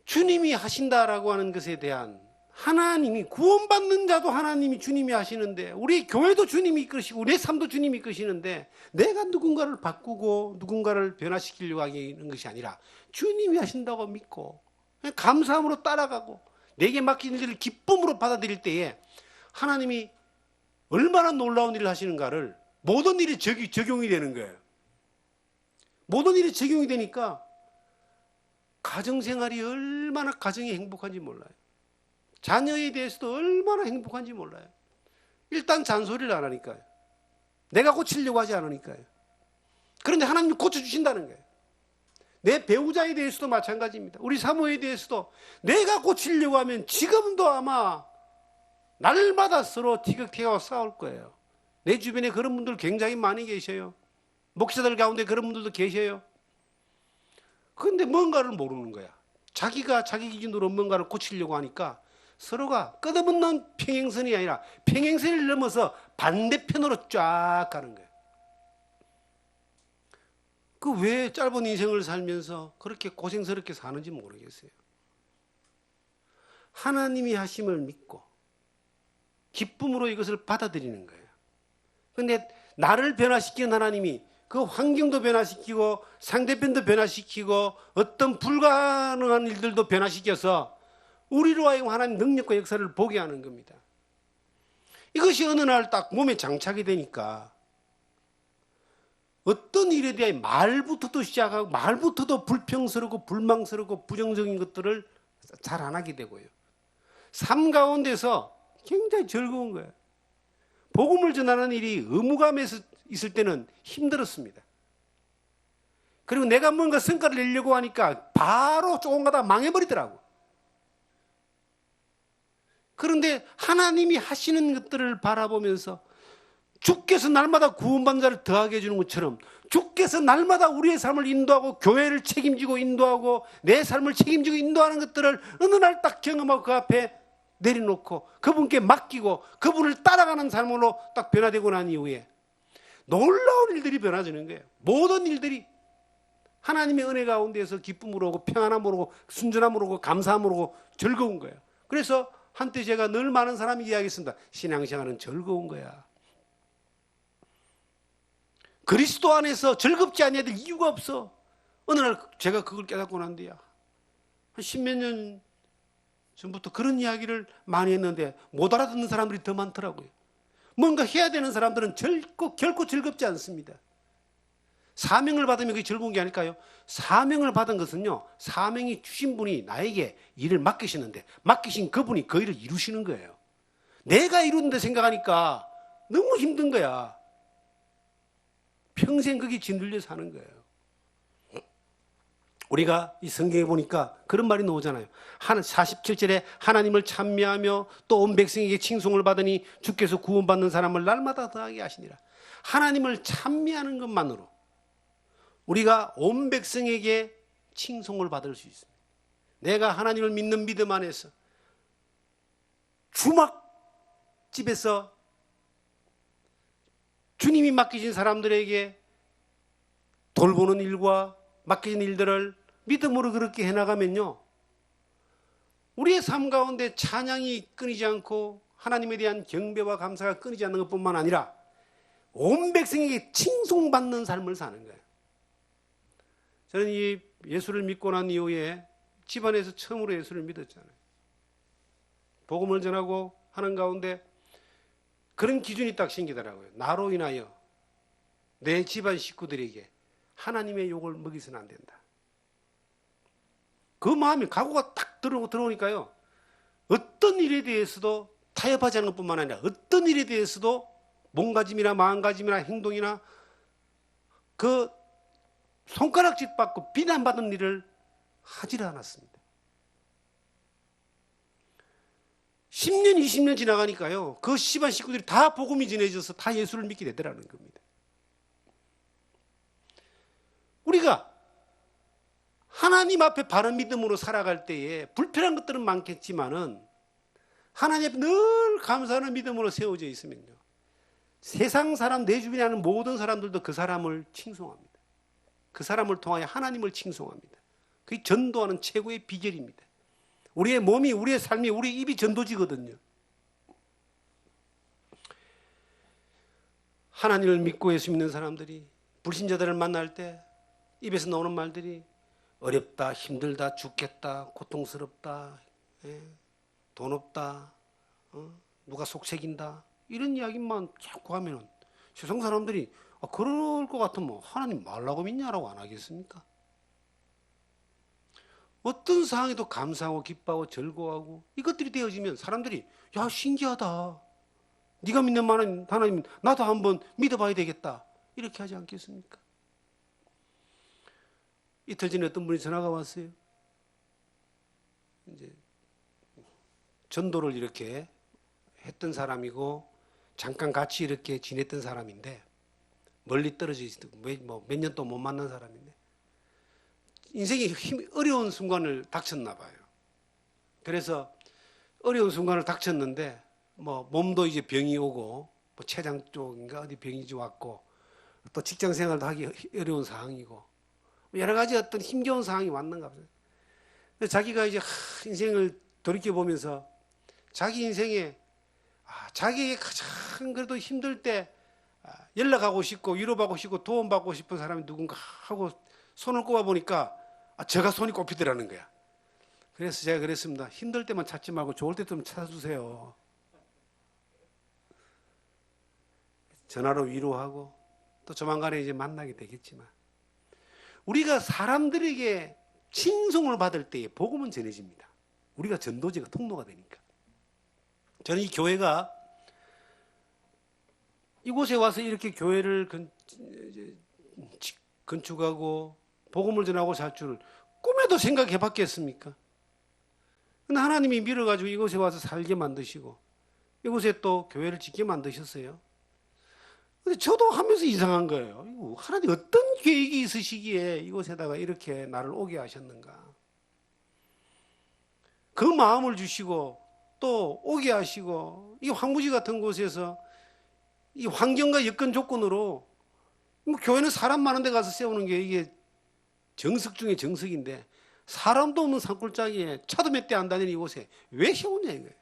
주님이 하신다라고 하는 것에 대한, 하나님이, 구원받는 자도 하나님이, 주님이 하시는데, 우리 교회도 주님이 이끄시고 내 삶도 주님이 이끄시는데 내가 누군가를 바꾸고 누군가를 변화시키려고 하는 것이 아니라 주님이 하신다고 믿고 감사함으로 따라가고 내게 맡긴 일을 기쁨으로 받아들일 때에 하나님이 얼마나 놀라운 일을 하시는가를 모든 일이 적용이 되는 거예요. 모든 일이 적용이 되니까 가정생활이 얼마나 가정이 행복한지 몰라요. 자녀에 대해서도 얼마나 행복한지 몰라요. 일단 잔소리를 안 하니까요. 내가 고치려고 하지 않으니까요. 그런데 하나님이 고쳐주신다는 거예요. 내 배우자에 대해서도 마찬가지입니다. 우리 사모에 대해서도 내가 고치려고 하면 지금도 아마 날마다 서로 티격태격하고 싸울 거예요. 내 주변에 그런 분들 굉장히 많이 계셔요. 목사들 가운데 그런 분들도 계셔요. 그런데 뭔가를 모르는 거야. 자기가 자기 기준으로 뭔가를 고치려고 하니까 서로가 끝없는 평행선이 아니라 평행선을 넘어서 반대편으로 쫙 가는 거예요. 그 왜 짧은 인생을 살면서 그렇게 고생스럽게 사는지 모르겠어요. 하나님이 하심을 믿고 기쁨으로 이것을 받아들이는 거예요. 그런데 나를 변화시키는 하나님이 그 환경도 변화시키고 상대편도 변화시키고 어떤 불가능한 일들도 변화시켜서 우리로 하여금 하나님 능력과 역사를 보게 하는 겁니다. 이것이 어느 날 딱 몸에 장착이 되니까 어떤 일에 대해 말부터도 시작하고 말부터도 불평스럽고 불망스럽고 부정적인 것들을 잘 안 하게 되고요. 삶 가운데서 굉장히 즐거운 거예요. 복음을 전하는 일이 의무감에서 있을 때는 힘들었습니다. 그리고 내가 뭔가 성과를 내려고 하니까 바로 조금 가다 망해버리더라고. 그런데 하나님이 하시는 것들을 바라보면서 주께서 날마다 구원받는 자를 더하게 해주는 것처럼 주께서 날마다 우리의 삶을 인도하고 교회를 책임지고 인도하고 내 삶을 책임지고 인도하는 것들을 어느 날 딱 경험하고 그 앞에 내려놓고 그분께 맡기고 그분을 따라가는 삶으로 딱 변화되고 난 이후에 놀라운 일들이 변화되는 거예요. 모든 일들이 하나님의 은혜 가운데서 기쁨으로 오고 평안함으로 오고 순전함으로 오고 감사함으로 오고 즐거운 거예요. 그래서 한때 제가 늘 많은 사람이 이야기했습니다. 신앙생활은 즐거운 거야. 그리스도 안에서 즐겁지 않아야 될 이유가 없어. 어느 날 제가 그걸 깨닫고 난 뒤야. 한 십몇 년 전부터 그런 이야기를 많이 했는데 못 알아듣는 사람들이 더 많더라고요. 뭔가 해야 되는 사람들은 결코 즐겁지 않습니다. 사명을 받으면 그게 즐거운 게 아닐까요? 사명을 받은 것은요, 사명이 주신 분이 나에게 일을 맡기시는데 맡기신 그분이 그 일을 이루시는 거예요. 내가 이루는데 생각하니까 너무 힘든 거야. 평생 거기 짓눌려 사는 거예요. 우리가 이 성경에 보니까 그런 말이 나오잖아요. 47절에 하나님을 찬미하며 또 온 백성에게 칭송을 받으니 주께서 구원받는 사람을 날마다 더하게 하시니라. 하나님을 찬미하는 것만으로 우리가 온 백성에게 칭송을 받을 수 있습니다. 내가 하나님을 믿는 믿음 안에서 주막집에서 주님이 맡기신 사람들에게 돌보는 일과 맡기신 일들을 믿음으로 그렇게 해나가면요, 우리의 삶 가운데 찬양이 끊이지 않고 하나님에 대한 경배와 감사가 끊이지 않는 것뿐만 아니라 온 백성에게 칭송받는 삶을 사는 거예요. 저는 이 예수를 믿고 난 이후에 집안에서 처음으로 예수를 믿었잖아요. 복음을 전하고 하는 가운데 그런 기준이 딱 생기더라고요. 나로 인하여 내 집안 식구들에게 하나님의 욕을 먹이서는 안 된다. 그 마음이 각오가 딱 들어오니까요. 어떤 일에 대해서도 타협하지 않는 것뿐만 아니라 어떤 일에 대해서도 몸가짐이나 마음가짐이나 행동이나 그 손가락질 받고 비난받은 일을 하지를 않았습니다. 10년, 20년 지나가니까요. 그 집안 식구들이 다 복음이 전해져서 다 예수를 믿게 되더라는 겁니다. 우리가 하나님 앞에 바른 믿음으로 살아갈 때에 불편한 것들은 많겠지만은 하나님 앞에 늘 감사하는 믿음으로 세워져 있으면요, 세상 사람, 내 주변에 하는 모든 사람들도 그 사람을 칭송합니다. 그 사람을 통하여 하나님을 칭송합니다. 그게 전도하는 최고의 비결입니다. 우리의 몸이, 우리의 삶이, 우리 입이 전도지거든요. 하나님을 믿고 예수 믿는 사람들이 불신자들을 만날 때 입에서 나오는 말들이 어렵다, 힘들다, 죽겠다, 고통스럽다, 돈 없다, 누가 속색인다, 이런 이야기만 자꾸 하면 세상 사람들이 그럴 것 같으면 하나님 말라고 믿냐라고 안 하겠습니까? 어떤 상황에도 감사하고 기뻐하고 즐거워하고 이것들이 되어지면 사람들이 야, 신기하다, 네가 믿는 하나님 나도 한번 믿어봐야 되겠다, 이렇게 하지 않겠습니까? 이틀 전에 어떤 분이 전화가 왔어요. 이제 전도를 이렇게 했던 사람이고 잠깐 같이 이렇게 지냈던 사람인데 멀리 떨어져 있었고 몇 년 또 못 만난 사람인데 인생이 어려운 순간을 닥쳤나 봐요. 그래서 어려운 순간을 닥쳤는데 뭐 몸도 이제 병이 오고 뭐 췌장 쪽인가 어디 병이 왔고 또 직장 생활도 하기 어려운 상황이고 여러 가지 어떤 힘겨운 상황이 왔는가 봐요. 자기가 이제 인생을 돌이켜 보면서 자기 인생에 자기의 가장 그래도 힘들 때 연락하고 싶고 위로받고 싶고 도움받고 싶은 사람이 누군가 하고 손을 꼽아 보니까 제가 손이 꼽히더라는 거야. 그래서 제가 그랬습니다. 힘들 때만 찾지 말고 좋을 때 좀 찾아주세요. 전화로 위로하고 또 조만간에 이제 만나게 되겠지만 우리가 사람들에게 칭송을 받을 때에 복음은 전해집니다. 우리가 전도제가 통로가 되니까. 저는 이 교회가 이곳에 와서 이렇게 교회를 건축하고 복음을 전하고 살 줄을 꿈에도 생각해 봤겠습니까? 근데 하나님이 밀어가지고 이곳에 와서 살게 만드시고 이곳에 또 교회를 짓게 만드셨어요. 근데 저도 하면서 이상한 거예요. 하나님 어떤 계획이 있으시기에 이곳에다가 이렇게 나를 오게 하셨는가? 그 마음을 주시고 또 오게 하시고 이 황무지 같은 곳에서 이 환경과 여건 조건으로 뭐 교회는 사람 많은 데 가서 세우는 게 이게 정석 중에 정석인데 사람도 없는 산골짜기에 차도 몇 대 안 다니는 이곳에 왜 세우냐 이거예요.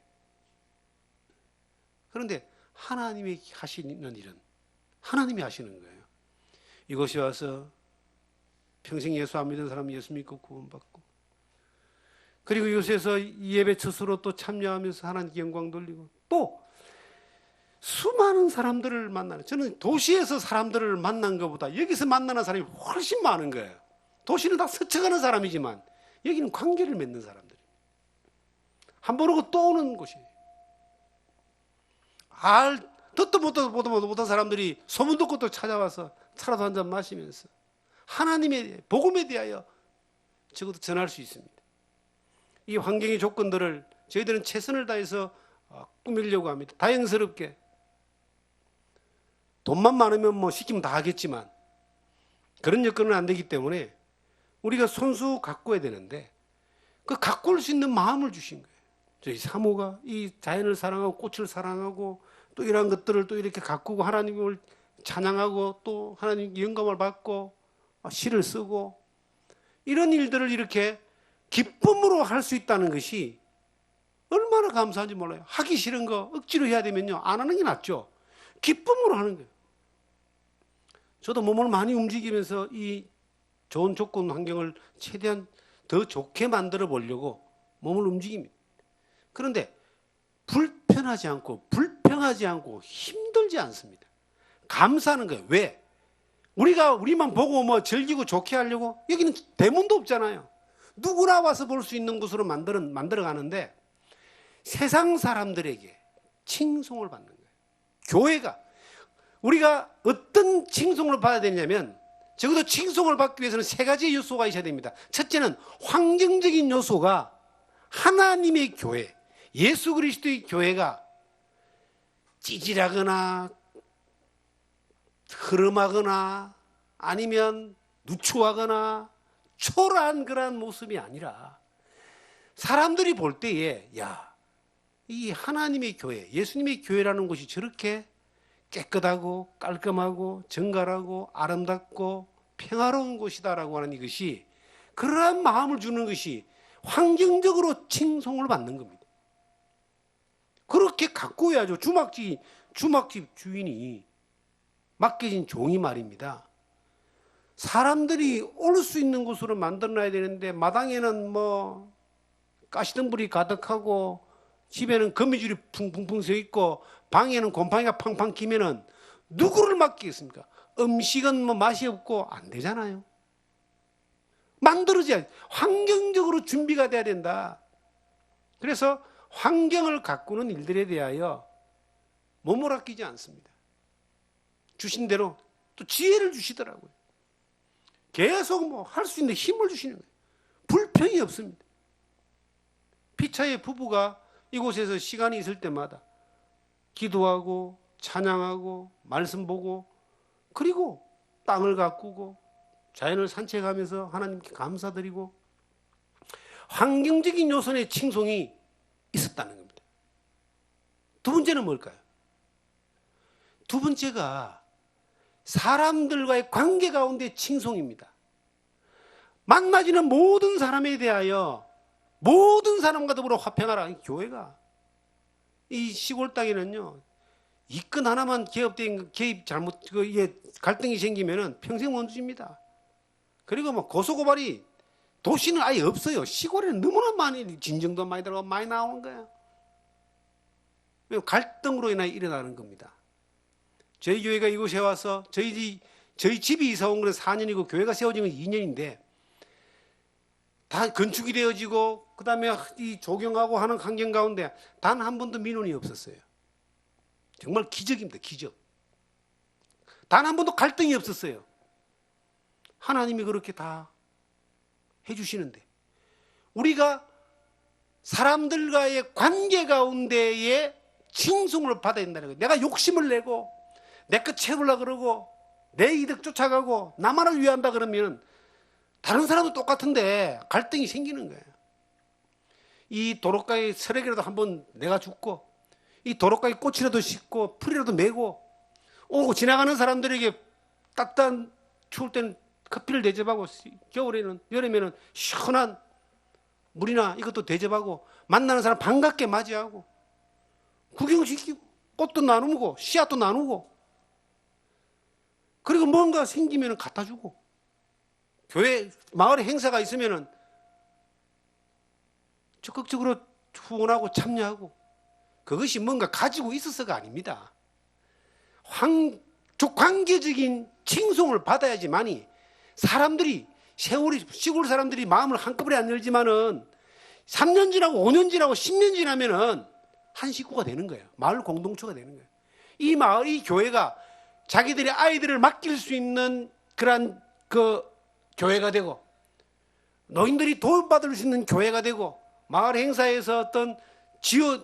그런데 하나님이 하시는 일은 하나님이 하시는 거예요. 이곳에 와서 평생 예수 안 믿은 사람은 예수 믿고 구원받고 그리고 이곳에서 예배 첫수로 또 참여하면서 하나님께 영광 돌리고 또 수많은 사람들을 만나는 저는 도시에서 사람들을 만난 것보다 여기서 만나는 사람이 훨씬 많은 거예요. 도시는 다 스쳐가는 사람이지만 여기는 관계를 맺는 사람들. 한 번 오고 또 오는 곳이에요. 듣도 못한 사람들이 소문 듣고 또 찾아와서 차라도 한 잔 마시면서 하나님의 복음에 대하여 적어도 전할 수 있습니다. 이 환경의 조건들을 저희들은 최선을 다해서 꾸미려고 합니다. 다행스럽게 돈만 많으면 뭐 시키면 다 하겠지만 그런 여건은 안 되기 때문에 우리가 손수 가꿔야 되는데 그 가꿀 수 있는 마음을 주신 거예요. 저희 사모가 이 자연을 사랑하고 꽃을 사랑하고 또 이러한 것들을 또 이렇게 가꾸고 하나님을 찬양하고 또 하나님 영감을 받고 시를 쓰고 이런 일들을 이렇게 기쁨으로 할 수 있다는 것이 얼마나 감사한지 몰라요. 하기 싫은 거 억지로 해야 되면요 안 하는 게 낫죠. 기쁨으로 하는 거예요. 저도 몸을 많이 움직이면서 이 좋은 조건 환경을 최대한 더 좋게 만들어 보려고 몸을 움직입니다. 그런데 불편하지 않고 불평하지 않고 힘들지 않습니다. 감사하는 거예요. 왜? 우리만 보고 뭐 즐기고 좋게 하려고 여기는 대문도 없잖아요. 누구나 와서 볼 수 있는 곳으로 만들어 가는데 세상 사람들에게 칭송을 받는 거예요. 교회가 우리가 어떤 칭송을 받아야 되냐면 적어도 칭송을 받기 위해서는 세 가지 요소가 있어야 됩니다. 첫째는 환경적인 요소가 하나님의 교회, 예수 그리스도의 교회가 찌질하거나 흐름하거나 아니면 누추하거나 초라한 그러한 모습이 아니라 사람들이 볼 때에 이 하나님의 교회, 예수님의 교회라는 곳이 저렇게 깨끗하고 깔끔하고 정갈하고 아름답고 평화로운 곳이다라고 하는 이것이 그러한 마음을 주는 것이 환경적으로 칭송을 받는 겁니다. 그렇게 가꾸어야죠. 주막집 주인이 맡겨진 종이 말입니다. 사람들이 올 수 있는 곳으로 만들어놔야 되는데 마당에는 뭐 가시덤불이 가득하고 집에는 거미줄이 풍풍풍 서 있고 방에는 곰팡이가 팡팡 끼면은 누구를 맡기겠습니까? 음식은 뭐 맛이 없고 안 되잖아요. 만들어져야 환경적으로 준비가 돼야 된다. 그래서 환경을 가꾸는 일들에 대하여 몸을 아끼지 않습니다. 주신 대로 또 지혜를 주시더라고요. 계속 뭐 할 수 있는 힘을 주시는 거예요. 불평이 없습니다. 피차의 부부가 이곳에서 시간이 있을 때마다 기도하고 찬양하고 말씀 보고 그리고 땅을 가꾸고 자연을 산책하면서 하나님께 감사드리고 환경적인 요소의 칭송이 있었다는 겁니다. 두 번째는 뭘까요? 두 번째가 사람들과의 관계 가운데 칭송입니다. 만나지는 모든 사람에 대하여 모든 사람과 더불어 화평하라. 교회가 이 시골 땅에는요, 이건 하나만 개입 잘못 갈등이 생기면은 평생 원수입니다. 그리고 뭐 고소고발이 도시는 아예 없어요. 시골에는 너무나 많이 진정도 많이 들어가고 많이 나오는 거예요. 갈등으로 인해 일어나는 겁니다. 저희 교회가 이곳에 와서 저희 집이 이사 온 건 4년이고 교회가 세워진 건 2년인데 다 건축이 되어지고 그다음에 이 조경하고 하는 환경 가운데 단 한 번도 민원이 없었어요. 정말 기적입니다. 기적. 단 한 번도 갈등이 없었어요. 하나님이 그렇게 다 해주시는데 우리가 사람들과의 관계 가운데에 칭송을 받아야 된다는 거예요. 내가 욕심을 내고 내 것 채우려고 그러고 내 이득 쫓아가고 나만을 위한다 그러면 다른 사람도 똑같은데 갈등이 생기는 거예요. 이 도로가에 쓰레기라도 한번 내가 줍고 이 도로가에 꽃이라도 심고 풀이라도 메고 오고 지나가는 사람들에게 따뜻한 추울 때는 커피를 대접하고 여름에는 시원한 물이나 이것도 대접하고 만나는 사람 반갑게 맞이하고 구경시키고 꽃도 나누고 씨앗도 나누고 그리고 뭔가 생기면 갖다 주고 교회 마을에 행사가 있으면 적극적으로 후원하고 참여하고 그것이 뭔가 가지고 있어서가 아닙니다. 관계적인 칭송을 받아야지만이 사람들이 시골 사람들이 마음을 한꺼번에 안 열지만은 3년 지나고 5년 지나고 10년 지나면은 한 식구가 되는 거예요. 마을 공동체가 되는 거예요. 이 마을, 이 교회가 자기들의 아이들을 맡길 수 있는 그러한 교회가 되고 노인들이 도움받을 수 있는 교회가 되고 마을 행사에서 어떤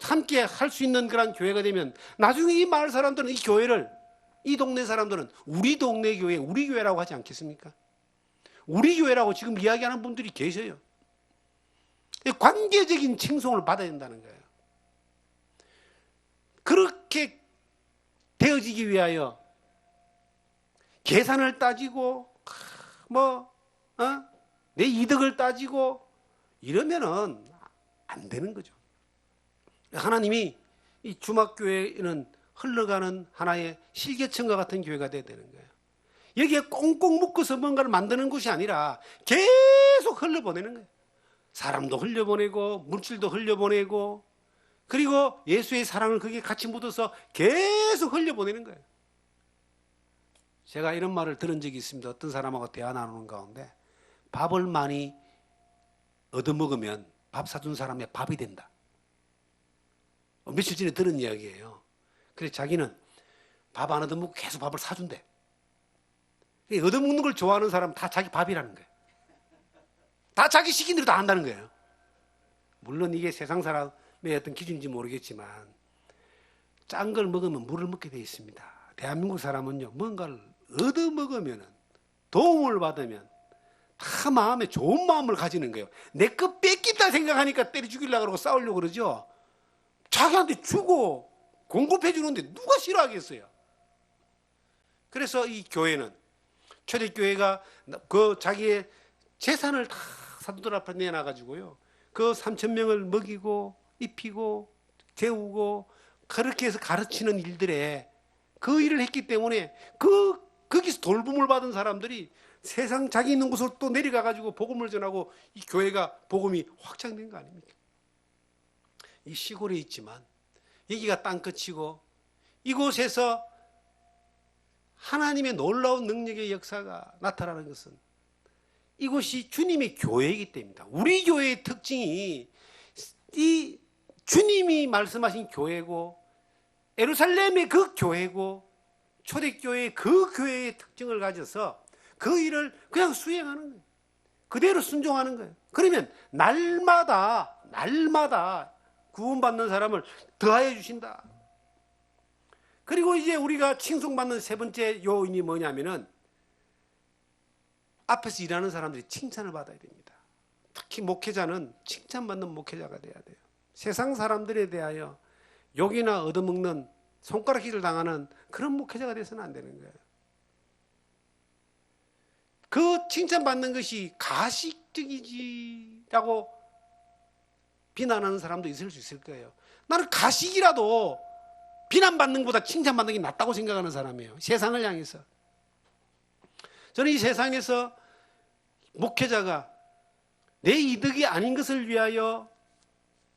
함께 할 수 있는 그런 교회가 되면 나중에 이 마을 사람들은 이 교회를 이 동네 사람들은 우리 동네 교회, 우리 교회라고 하지 않겠습니까? 우리 교회라고 지금 이야기하는 분들이 계셔요. 관계적인 칭송을 받아야 된다는 거예요. 그렇게 되어지기 위하여 계산을 따지고 내 이득을 따지고 이러면은 안 되는 거죠. 하나님이 이 주막교회는 흘러가는 하나의 실개천과 같은 교회가 돼야 되는 거예요. 여기에 꽁꽁 묶어서 뭔가를 만드는 것이 아니라 계속 흘려보내는 거예요. 사람도 흘려보내고 물질도 흘려보내고 그리고 예수의 사랑을 거기에 같이 묻어서 계속 흘려보내는 거예요. 제가 이런 말을 들은 적이 있습니다. 어떤 사람하고 대화 나누는 가운데 밥을 많이 얻어먹으면 밥 사준 사람의 밥이 된다. 며칠 전에 들은 이야기예요. 그래서 자기는 밥 안 얻어먹고 계속 밥을 사준대. 얻어먹는 걸 좋아하는 사람은 다 자기 밥이라는 거예요. 다 자기 시킨 대로 다 한다는 거예요. 물론 이게 세상 사람의 어떤 기준인지 모르겠지만 짠 걸 먹으면 물을 먹게 되어 있습니다. 대한민국 사람은요, 뭔가를 얻어먹으면 도움을 받으면 다 마음에 좋은 마음을 가지는 거예요. 내 거 뺏긴다 생각하니까 때려 죽이려고 그러고 싸우려고 그러죠. 자기한테 주고 공급해 주는데 누가 싫어하겠어요. 그래서 이 교회는 초대교회가 그 자기의 재산을 다 사도들 앞에 내놔가지고요, 그 3,000명을 먹이고 입히고 재우고 그렇게 해서 가르치는 일들에 그 일을 했기 때문에 거기서 돌봄을 받은 사람들이 세상 자기 있는 곳으로 또 내려가가지고 복음을 전하고 이 교회가 복음이 확장된 거 아닙니까? 이 시골에 있지만 여기가 땅끝이고 이곳에서 하나님의 놀라운 능력의 역사가 나타나는 것은 이곳이 주님의 교회이기 때문입니다. 우리 교회의 특징이 이 주님이 말씀하신 교회고 예루살렘의 그 교회고 초대교회의 그 교회의 특징을 가져서 그 일을 그냥 수행하는 거예요. 그대로 순종하는 거예요. 그러면 날마다 구원받는 사람을 더하여 주신다. 그리고 이제 우리가 칭송받는 세 번째 요인이 뭐냐면은 앞에서 일하는 사람들이 칭찬을 받아야 됩니다. 특히 목회자는 칭찬받는 목회자가 돼야 돼요. 세상 사람들에 대하여 욕이나 얻어먹는 손가락질을 당하는 그런 목회자가 돼서는 안 되는 거예요. 그 칭찬받는 것이 가식적이지라고 비난하는 사람도 있을 수 있을 거예요. 나는 가식이라도 비난받는 것보다 칭찬받는 게 낫다고 생각하는 사람이에요. 세상을 향해서. 저는 이 세상에서 목회자가 내 이득이 아닌 것을 위하여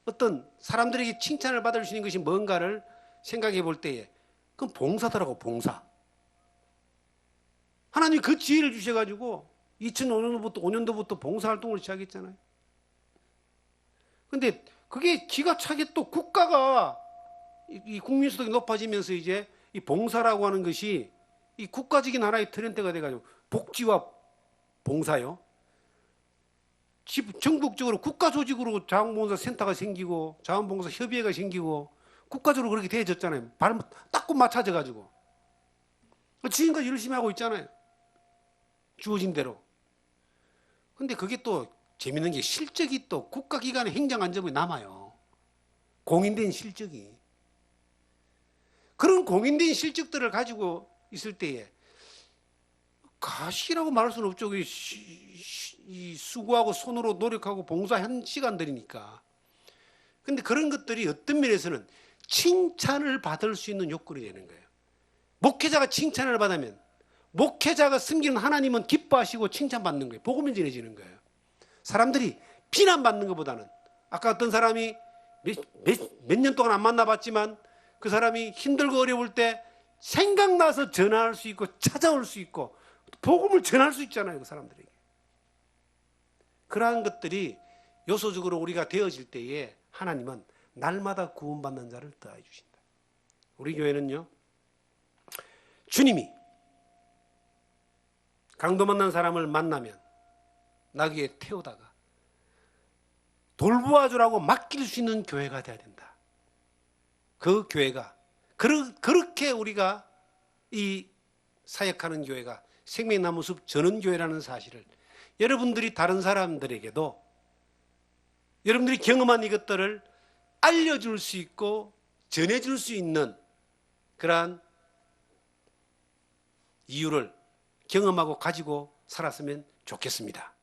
어떤 사람들에게 칭찬을 받을 수 있는 것이 뭔가를 생각해 볼 때에 그건 봉사더라고, 봉사. 하나님이 그 지혜를 주셔가지고 2005년도부터 봉사활동을 시작했잖아요. 근데 그게 기가 차게 또 국가가 이 국민소득이 높아지면서 이제 이 봉사라고 하는 것이 이 국가적인 하나의 트렌드가 돼가지고 복지와 봉사요. 전국적으로 국가 조직으로 자원봉사 센터가 생기고 자원봉사 협의회가 생기고 국가적으로 그렇게 되어졌잖아요. 발 딱 맞춰져가지고 지금까지 열심히 하고 있잖아요. 주어진 대로. 근데 그게 또 재밌는 게 실적이 또 국가기관의 행정안전부에 남아요. 공인된 실적이. 그런 공인된 실적들을 가지고 있을 때에 가시라고 말할 수는 없죠. 이 수고하고 손으로 노력하고 봉사한 시간들이니까. 근데 그런 것들이 어떤 면에서는 칭찬을 받을 수 있는 요건이 되는 거예요. 목회자가 칭찬을 받으면 목회자가 섬기는 하나님은 기뻐하시고 칭찬받는 거예요. 복음이 전해지는 거예요. 사람들이 비난받는 것보다는 아까 어떤 사람이 몇 년 동안 안 만나봤지만 그 사람이 힘들고 어려울 때 생각나서 전화할 수 있고 찾아올 수 있고 복음을 전할 수 있잖아요. 그 사람들에게. 그러한 것들이 요소적으로 우리가 되어질 때에 하나님은 날마다 구원받는 자를 더해 주신다. 우리 교회는요, 주님이 강도 만난 사람을 만나면 나귀에 태우다가 돌보아주라고 맡길 수 있는 교회가 되어야 된다. 그 교회가 그렇게 우리가 이 사역하는 교회가 생명나무숲 전원교회라는 사실을 여러분들이 다른 사람들에게도 여러분들이 경험한 이것들을 알려줄 수 있고 전해줄 수 있는 그러한 이유를 경험하고 가지고 살았으면 좋겠습니다.